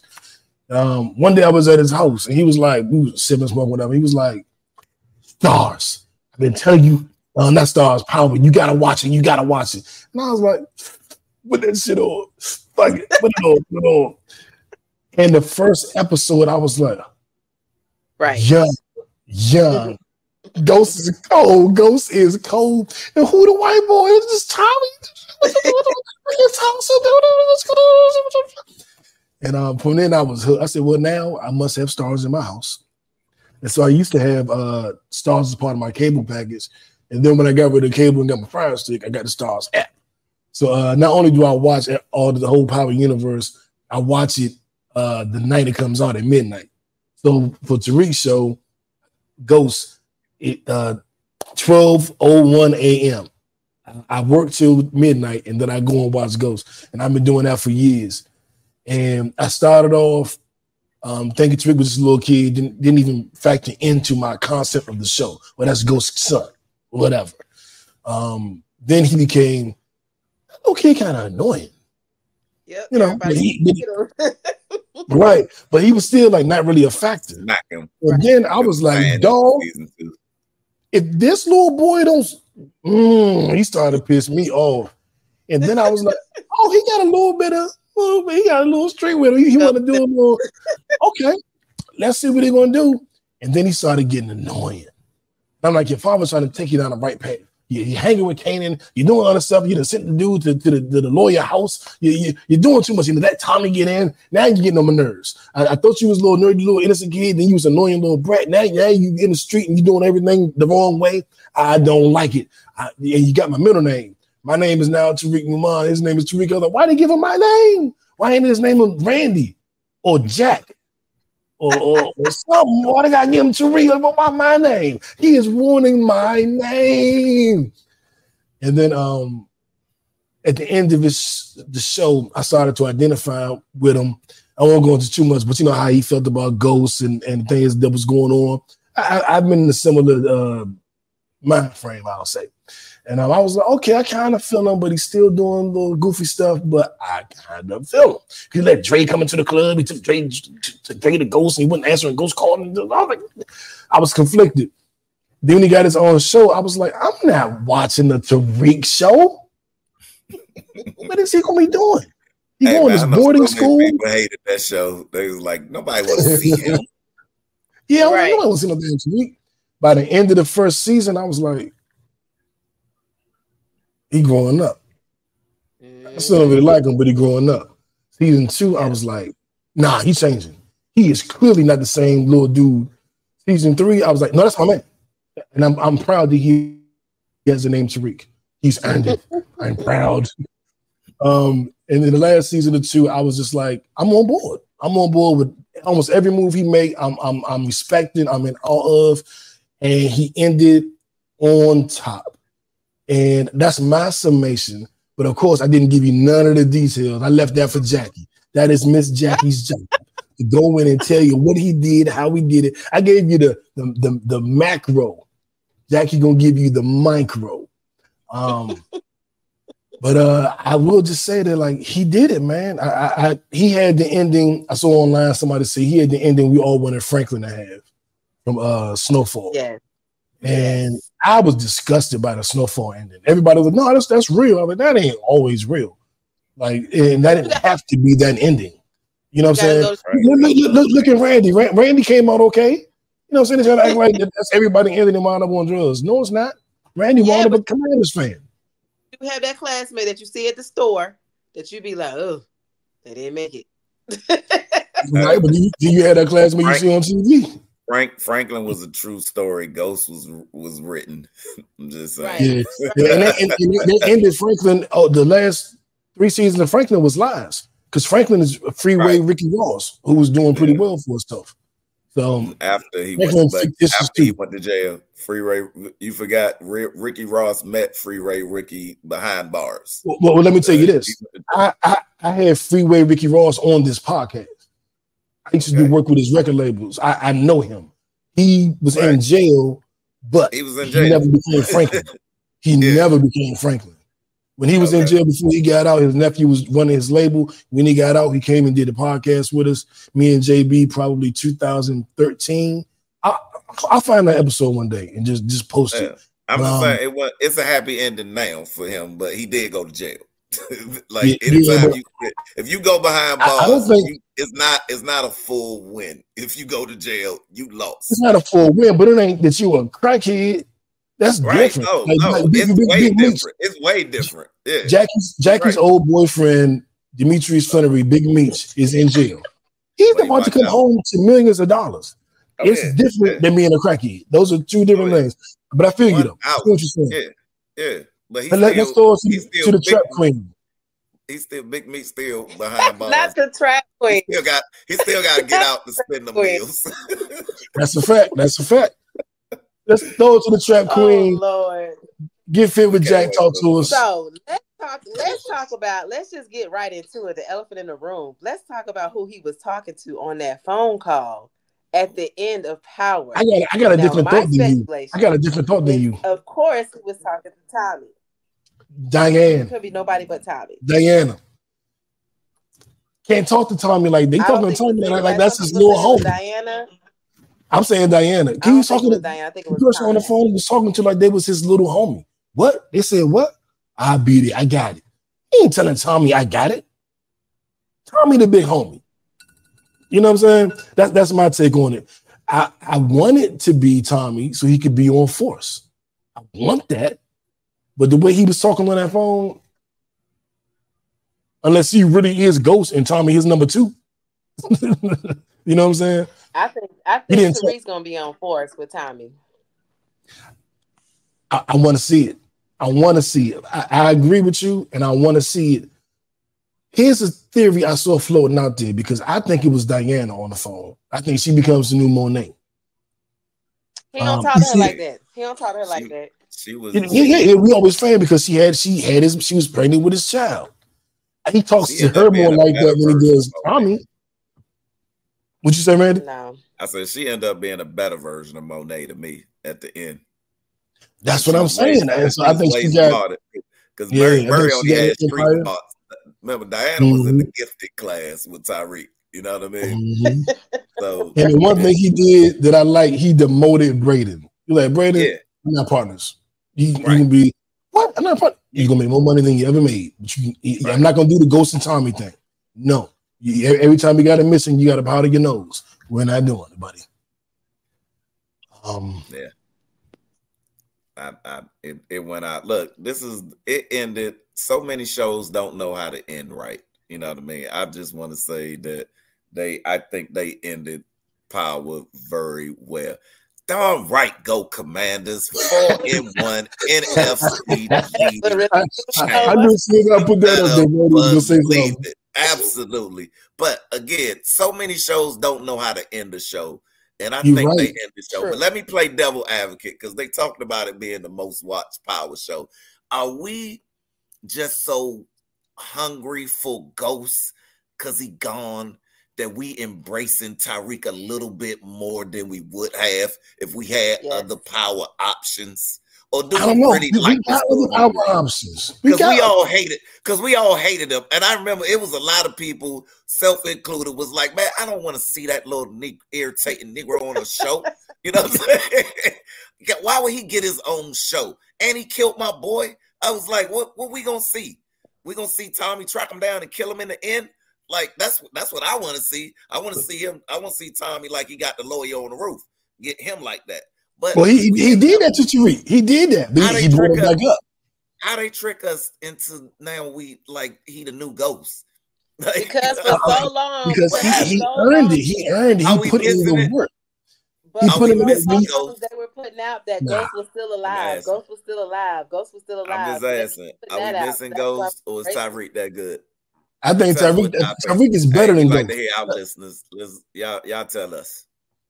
One day I was at his house and he was like, we was sipping smoke, whatever. He was like, "Stars. I've been telling you, not Stars, Power. You gotta watch it. You gotta watch it." And I was like, "Put that shit on. Fuck it. Put it on." And the first episode, I was like, right, young. Ghost is cold. Ghost is cold. And who the white boy is? Just Tommy. And from then I was hooked. I said, well, now I must have stars in my house. And so I used to have stars as part of my cable package. And then when I got rid of the cable and got my Fire Stick, I got the Stars app. So not only do I watch the whole Power universe, I watch it the night it comes out at midnight. So for Tariq's show, Ghost, it 12:01 a.m. I work till midnight and then I go and watch Ghost. And I've been doing that for years. And I started off thinking Tariq was just a little kid, didn't even factor into my concept of the show. Well, that's Ghost's son, whatever. Then he became, okay, kind of annoying. Yep, you know, right. But he was still like not really a factor. And then I was like, dog, if this little boy don't, he started to piss me off. And then I was like, oh, he got a little bit, he got a little straight with him. He want to do a little, okay, let's see what he's going to do. And then he started getting annoying. I'm like, your father's trying to take you down the right path. You're hanging with Kanan. You're doing other stuff. You done sent the dude to the lawyer house. You're doing too much. You know, that time to get in. Now you're getting on my nerves. I thought you was a little nerdy, little innocent kid. Then you was an annoying little brat. Now you in the street and you doing everything the wrong way. I don't like it. And you got my middle name. My name is now Tariq Muman. His name is Tariq. I was like, why they give him my name? Why ain't his name Randy or Jack or something? Why they gotta give him Tariq? Why my name? He is ruining my name. And then at the end of the show, I started to identify with him. I won't go into too much, but you know how he felt about ghosts and things that was going on. I've been in a similar mind frame, I'll say. And I was like, okay, I kind of feel him, but he's still doing little goofy stuff, but I kind of feel him. He let Dre come into the club. He took Dre to Ghost, and he wasn't answering Ghost calls. I was conflicted. Then when he got his own show, I was like, I'm not watching the Tariq show. What is he going to be doing? He going to boarding school? People hated that show. They was like, nobody wants to see him. Yeah, right. Nobody wants to see no damn Tariq. By the end of the first season, I was like, he growing up. I still don't really like him, but he growing up. Season 2, I was like, nah, he's changing. He is clearly not the same little dude. Season 3, I was like, no, that's my man. And I'm proud that he has the name Tariq. He's earned it. I'm proud. And in the last season or 2, I was just like, I'm on board. I'm on board with almost every move he made. I'm respecting. I'm in awe of. And he ended on top. And that's my summation. But of course, I didn't give you none of the details. I left that for Jackie. That is Miss Jackie's job to go in and tell you what he did, how he did it. I gave you the macro. Jackie gonna give you the micro. But I will just say that like he did it, man. He had the ending. I saw online somebody say he had the ending we all wanted Franklin to have from Snowfall. Yeah. And I was disgusted by the Snowfall ending. Everybody was like, no, that's real. I was like, that ain't always real. Like, and that didn't have to be that ending. You know what I'm saying? Look at Randy. Randy came out okay. You know what I'm saying? They're trying to act like that's everybody ending and wound up on drugs. No, it's not. Randy wound up a Commanders fan. You have that classmate that you see at the store that you be like, oh, they didn't make it. Right, but do you have that classmate you see on TV? Franklin was a true story. Ghost was written. I'm just saying. Yeah. And they ended Franklin. Oh, the last 3 seasons of Franklin was lies because Franklin is Freeway Ricky Ross, who was doing pretty well for himself. So after he went to jail, Freeway, you forgot Ricky Ross met Freeway Ricky behind bars. Well, let me tell you this. I had Freeway Ricky Ross on this podcast. I used to do work with his record labels. I know him. He was in jail, but he never became Franklin. He never became Franklin. When he was in jail before he got out, his nephew was running his label. When he got out, he came and did a podcast with us. Me and JB, probably 2013. I'll find that episode one day and just post it. I'm just saying it's a happy ending now for him, but he did go to jail. Anytime if you go behind bars, it's not a full win. If you go to jail, you lost. It's not a full win, but it ain't that you a crackhead. That's different. No, it's way different. It's way different. Yeah. Jackie's old boyfriend, Demetrius Flannery, Big Meech, is in jail. He's about to come home to millions of dollars. It's different than being a crackhead. Those are 2 different things. But I feel you though. I what you're saying. Yeah. But let's go to the trap queen. He's still Big Meat still behind bars. Not the trap queen. He still got to get out to spend the meals. That's a fact. Let's throw it to the trap queen. Oh Lord. Get fit with Jack. Talk to us. So let's just get right into it. The elephant in the room. Let's talk about who he was talking to on that phone call at the end of Power. I got a different thought than you. I got a different thought than you. Of course, he was talking to Tommy. Diane. It could be nobody but Tommy. Diana. Can't talk to Tommy like that. You talking to Tommy like that's his little homie. Diana. I'm saying Diana. Can you talking to Diana? I think it was the person on the phone he was talking to like they was his little homie. What? They said what? I beat it. I got it. He ain't telling Tommy I got it. Tommy the big homie. You know what I'm saying? That's my take on it. I want it to be Tommy so he could be on force. I want that. But the way he was talking on that phone, unless he really is Ghost and Tommy his number 2. You know what I'm saying? I think Tariq's gonna be on Force with Tommy. I want to see it. I want to see it. I agree with you, and I want to see it. Here's a theory I saw floating out there because I think it was Diana on the phone. I think she becomes the new Monet. He don't talk to her like that. He don't talk to her like that. She was. Yeah, we always fan because she was pregnant with his child. He talks to her more like that when he does Tommy. What'd you say, Randy? No. I said she ended up being a better version of Monet to me at the end. That's what I'm saying. And so I think she got because Murray only had street thoughts. Remember, Diana was in the gifted class with Tariq. You know what I mean? Mm-hmm. So, and the one thing he did that I like, he demoted Braden. You're like, Braden, we're not partners. You can be what? I'm not partner. You're gonna make more money than you ever made. But I'm not gonna do the Ghost and Tommy thing. No. Every time you got a missing, you got to powder your nose. We're not doing it, buddy. Yeah. It went out. Look, it ended. So many shows don't know how to end right. You know what I mean? I just want to say that I think they ended Power very well. Darn right, go Commanders. 4-1 NFC. I just think I put that up there. Absolutely. But again, so many shows don't know how to end the show. And I think they end the show. But let me play devil advocate because they talked about it being the most watched Power show. Are we just so hungry for Ghost because he gone that we embracing Tariq a little bit more than we would have if we had other Power options? Or do we really like other Power options? Because we all hated him. And I remember it was a lot of people, self-included, was like, man, I don't want to see that little irritating Negro on a show. You know what I'm saying? Why would he get his own show? And he killed my boy. I was like, what we gonna see? We gonna see Tommy track him down and kill him in the end? Like that's what I want to see. I want to see him. I want to see Tommy like he got the lawyer on the roof. Get him like that. But he did that to Tariq. He did that. But he brought it back up. How they trick us into now we like he the new Ghost? Like, because for so long. Because he earned it. He earned it. He put in the work. But they were putting out that Ghost was still alive. Ghost was still alive. Ghost was still alive. I'm just asking. Are we missing Ghost or is Tariq that good? I think Tariq is better than Ghost. Like to hear our listeners. Y'all tell us.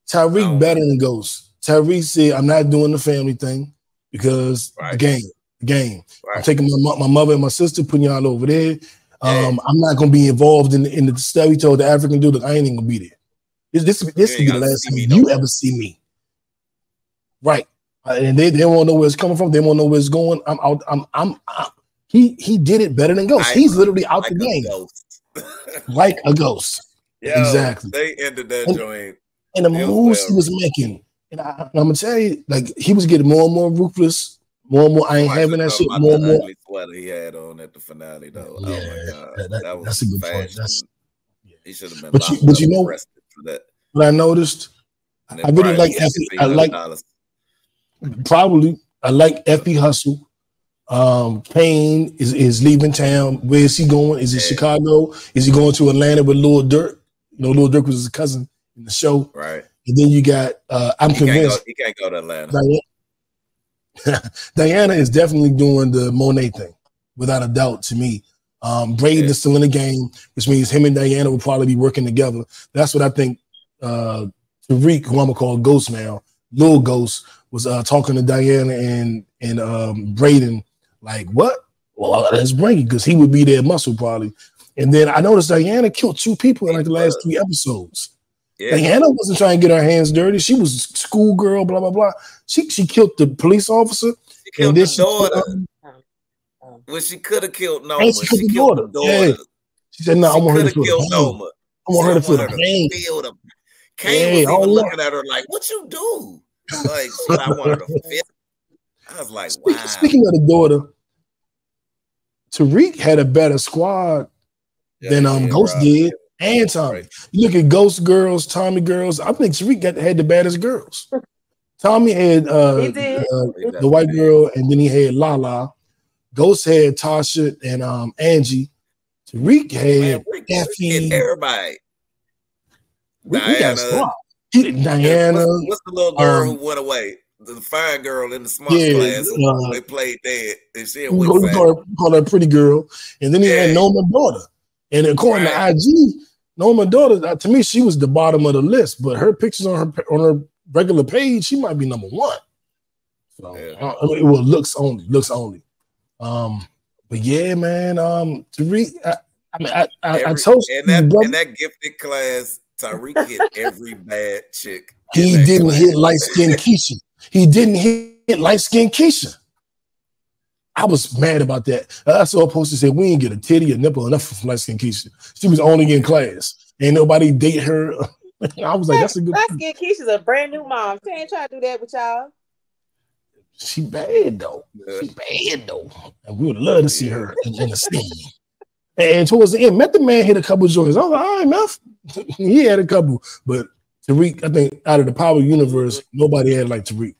Tariq better than Ghost. Tariq said, I'm not doing the family thing because the game. Right. I'm taking my mother and my sister, putting y'all over there. I'm not going to be involved in the stuff. He told the African dude, look, I ain't even going to be there. This could be the last time you ever see me. Right. And they won't know where it's coming from. They won't know where it's going. He did it better than Ghost. He's literally out the game. Like a ghost. Yo, exactly. They ended that joint. And the moves he was making. And I'm gonna tell you, like he was getting more and more ruthless, more and more. I ain't having that shit. More and more. Ugly sweater he had on at the finale, though. Yeah, oh my god, that's a good point. He should have been. But you know for that. What I noticed, I really like Effie. I like Effie Hustle. Payne is leaving town. Where is he going? Is it Chicago? Is he going to Atlanta with Lil Durk? You know, Lil Durk was his cousin in the show, right? And then you got, I'm convinced he can't go to Atlanta. Diana is definitely doing the Monet thing, without a doubt, to me. Braden is still in the game, which means him and Diana will probably be working together. That's what I think Tariq, who I'm going to call Ghost now, Lil Ghost, was talking to Diana and Braden, like, what? Well, let's bring it, because he would be their muscle probably. And then I noticed Diana killed 2 people in like the last 3 episodes. Yeah. Diana wasn't trying to get her hands dirty. She was schoolgirl, blah, blah, blah. She killed the police officer. She killed the daughter. Well, she could have killed Noma. And she killed the daughter. Yeah. She said, no, I want her to kill Noma. I want her to feel the pain. Kane was even looking at her like, what you do? Like, I want her to feel. I was like, wow. Speaking of the daughter, Tariq had a better squad than Ghost did. And Tommy. Right. You look at Ghost girls, Tommy girls. I think Tariq had the baddest girls. Tommy had the white girl, and then he had Lala. Ghost had Tasha and Angie. Tariq had Effie. Everybody. Diana. Diana. What's the little girl who went away? The fine girl in the smart class who they played dead. And she we call her pretty girl. And then he had Norman Daughter. And according to IG, Norman Daughter, to me, she was the bottom of the list. But her pictures on her regular page, she might be number one. So well, looks only. But yeah, man. Tariq, I told you in that gifted class, Tariq hit every bad chick. He didn't hit light-skinned Keisha. He didn't hit light-skinned Keisha. I was mad about that. I saw a poster say we ain't get a titty or nipple enough from light-skinned Keisha. She was only in class. Ain't nobody date her. I was like, that's a good. Light-skinned Keisha's a brand new mom. She ain't trying to do that with y'all. She bad though. And we would love to see her in the scene. And towards the end, Method Man hit a couple of joints. I was like, all right, Meth. He had a couple, but Tariq, I think out of the Power universe, nobody had like Tariq.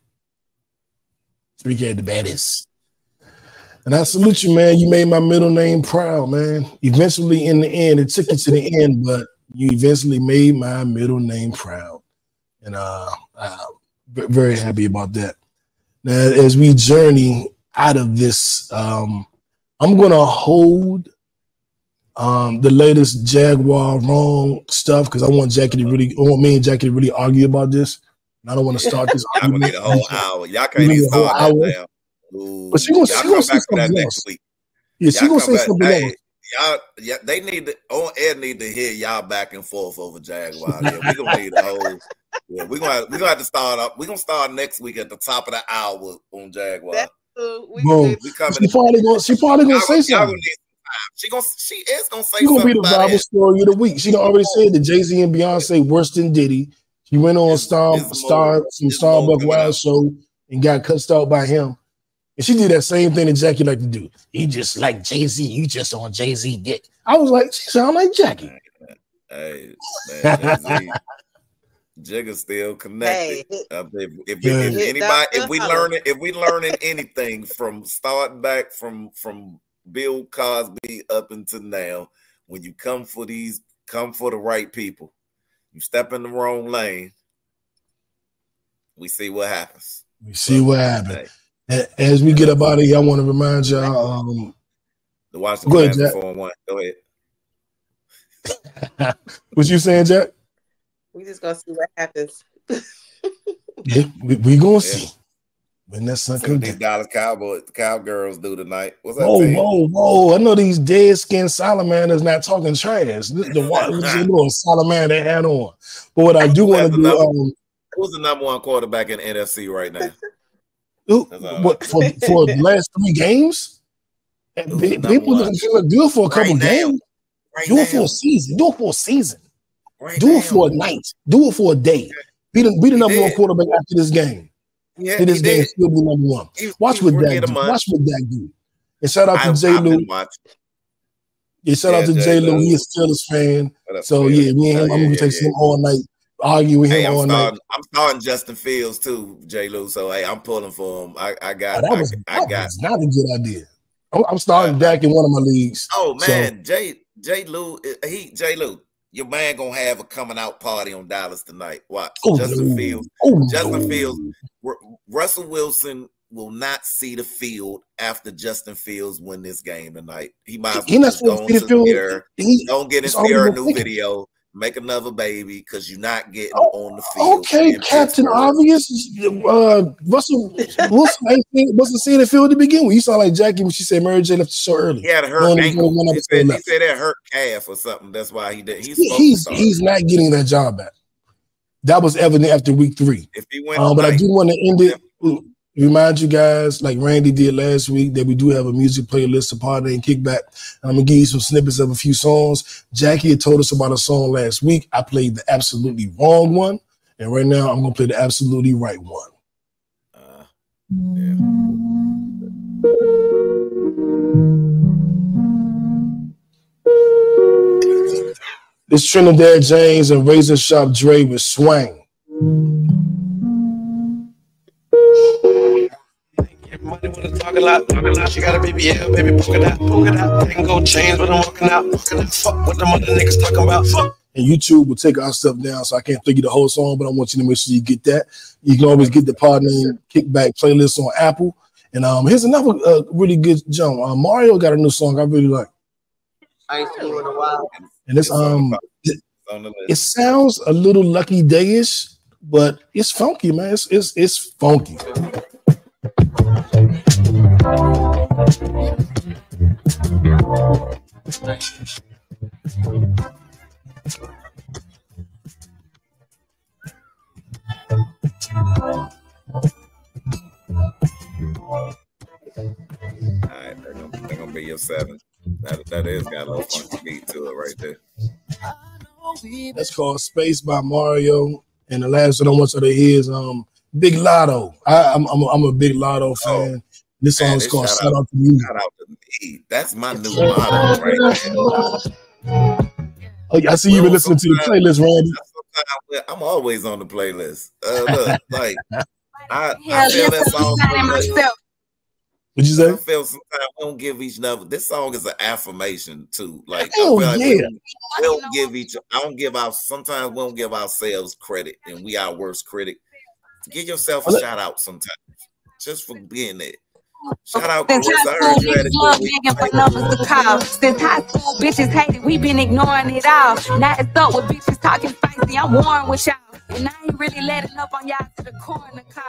Tariq had the baddest. And I salute you, man. You made my middle name proud, man. Eventually, in the end, it took you to the end, but you eventually made my middle name proud. And I'm very happy about that. Now, as we journey out of this, I'm going to hold the latest Jaguar wrong stuff because I want me and Jackie to really argue about this. And I don't want to start this argument. Y'all need a whole hour. Y'all can't even start that now. Ooh, but she gonna say something next week. Yeah, she gonna say something else. Y'all, they need to on air need to hear y'all back and forth over Jaguar. Yeah, we gonna need a whole. Yeah, we're gonna have to start up. We're gonna start next week at the top of the hour on Jaguar. Boom. She probably gonna say something. She is gonna say she something. Be the Bible story of the week. She done already said that Jay-Z and Beyonce worse than Diddy. She went on Starbuck Wild Show and got cussed out by him. And she did that same thing that Jackie like to do. You just like Jay-Z, you just on Jay-Z dick. I was like, she sound like Jackie. Hey, man, Jay-Z. Jigga still connected. Hey. If we learning anything from starting back from Bill Cosby up until now, when you come for the right people, you step in the wrong lane, we see what happens. Hey. As we get up out of here, I want to remind y'all. The Washington Commanders 4-1. Go ahead. What you saying, Jack? We just gonna see what happens. Yeah, we gonna see when that sun comes down. $50 Cowgirls do tonight. What's that? Whoa! I know these dead skin salamanders not talking trash. The little salamander they had on. But what I do want to do. Who's the number one quarterback in the NFC right now? What for the last 3 games? People look good for a couple games. Do it for a season. Do it for a season. Do it for a night. Do it for a day. Be the number one quarterback after this game. Yeah, this game still be number one. Watch what Dak do. And shout out to J. Lou. Yeah, shout out to J. Lou. He is still a fan. So yeah, me and him, I'm gonna take him all night. Argue with him all night. I'm starting Justin Fields too, J. Lou. So hey, I'm pulling for him. I got. That was not a good idea. I'm starting Dak in one of my leagues. Oh man, so. J. Lou, your man gonna have a coming out party on Dallas tonight. Watch Justin Fields. Fields. Russell Wilson will not see the field after Justin Fields win this game tonight. He might as well just go into the mirror. Don't get his mirror a new video. Make another baby because you're not getting on the field. Okay, Captain Obvious. Russell Wilson wasn't seeing the field to begin with. You sound like Jackie when she said Mary J left the show early. He had a hurt ankle. He said that hurt calf or something. That's why he did. He's not getting that job back. That was evident after week 3. If he went, but I do want to end it. Remind you guys, like Randy did last week, that we do have a music playlist, a Pod Named Kickback. And I'm going to give you some snippets of a few songs. Jackie had told us about a song last week. I played the absolutely wrong one. And right now, I'm going to play the absolutely right one. This Trinidad James and Razor Shop Dre with Swang. Money wanna talk parking lot. She got a BBL, baby, poke it out. They can go change when I'm walking out. Fuck what the mother niggas talking about. Fuck. And YouTube will take our stuff down, so I can't play you the whole song, but I want you to make sure you get that. You can always get the Pod Named Kickback playlist on Apple. And here's another really good jump. Mario got a new song I really like. I ain't seen you in a while. And it's it sounds a little Lucky Day-ish, but it's funky, man. It's funky. Alright, they're gonna be your 7. That is got a little funky beat to it right there. That's called Space by Mario. And the last one I want you to hear is Big Lotto. I'm a big Lotto fan. This song is called Shout Out to You. Shout out to me. That's my new motto right there. Oh, I see you been listening to the playlist, Randy. I'm always on the playlist. Look, like I feel that song so much. What'd you say? I feel sometimes we don't give each other. This song is an affirmation too. Like, I oh, feel like yeah. we don't give each. I don't give out. Sometimes we don't give ourselves credit, and we our worst critic. Give yourself a shout out sometimes, just for being there. Shout out to Since high school, niggas love begging for numbers to call. Since high school, bitches hated, we been ignoring it all. Now it's up with bitches talking spicy. I'm warring with y'all, and I ain't really letting up on y'all to the corner call.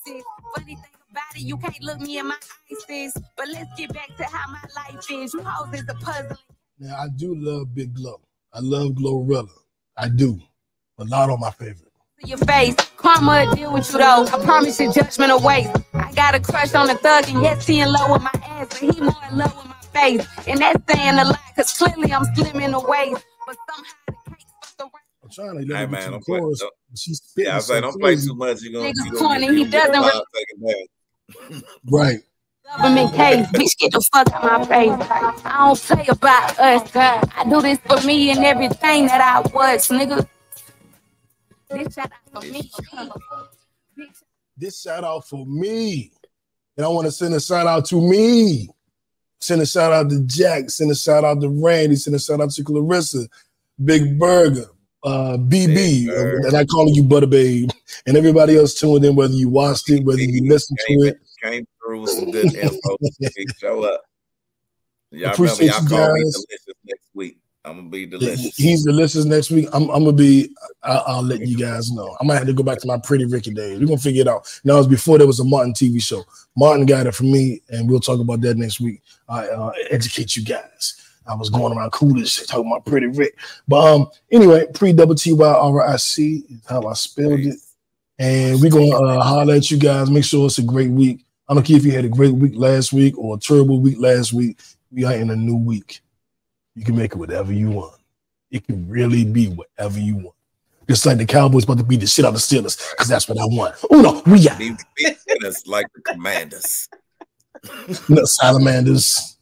Funny thing about it, you can't look me in my eyes, sis. But let's get back to how my life is. You hoes is a puzzle. Now I do love Big Glow. I love Glorilla. I do. But not on my favorite. Your face, karma will deal with you though. I promise your judgment awaits. I got a crush on a thug, and yes, he in love with my ass, but he more in love with my face. And that's saying a lot, cause clearly I'm slim in the waist. But somehow the cake fucked around. I'm trying to let her get to the chorus. She's spitting. Yeah, I was like, don't play too much. You're gonna he doesn't right. Government case, bitch, get the fuck out my face. I don't play about us. I do this for me and everything that I was, nigga. This shout out for me. This shout out for me. And I want to send a shout out to me. Send a shout out to Jack. Send a shout out to Randy. Send a shout out to Clarissa, Big Burger, BB, and I calling you Butter Babe, and everybody else tuned in, whether you watched it, whether you listened to it. Came through with some good info. Show up. Y'all Appreciate remember, y'all call me guys. delicious next week. I'm gonna be delicious. He's delicious next week. I'm gonna be. I'll let you guys know. I might have to go back to my Pretty Ricky days. We're gonna figure it out. Now, it was before there was a Martin TV show. Martin got it from me, and we'll talk about that next week. I educate you guys. I was going around cool as shit talking about Pretty Rick. But anyway, pre-WTYRIC is how I spelled it. And we're gonna holler at you guys. Make sure it's a great week. I don't care if you had a great week last week or a terrible week last week. We are in a new week. You can make it whatever you want. It can really be whatever you want. Just like the Cowboys about to beat the shit out of the Steelers, because that's what I want. Uno, we got. Be like the Commanders. No, Salamanders.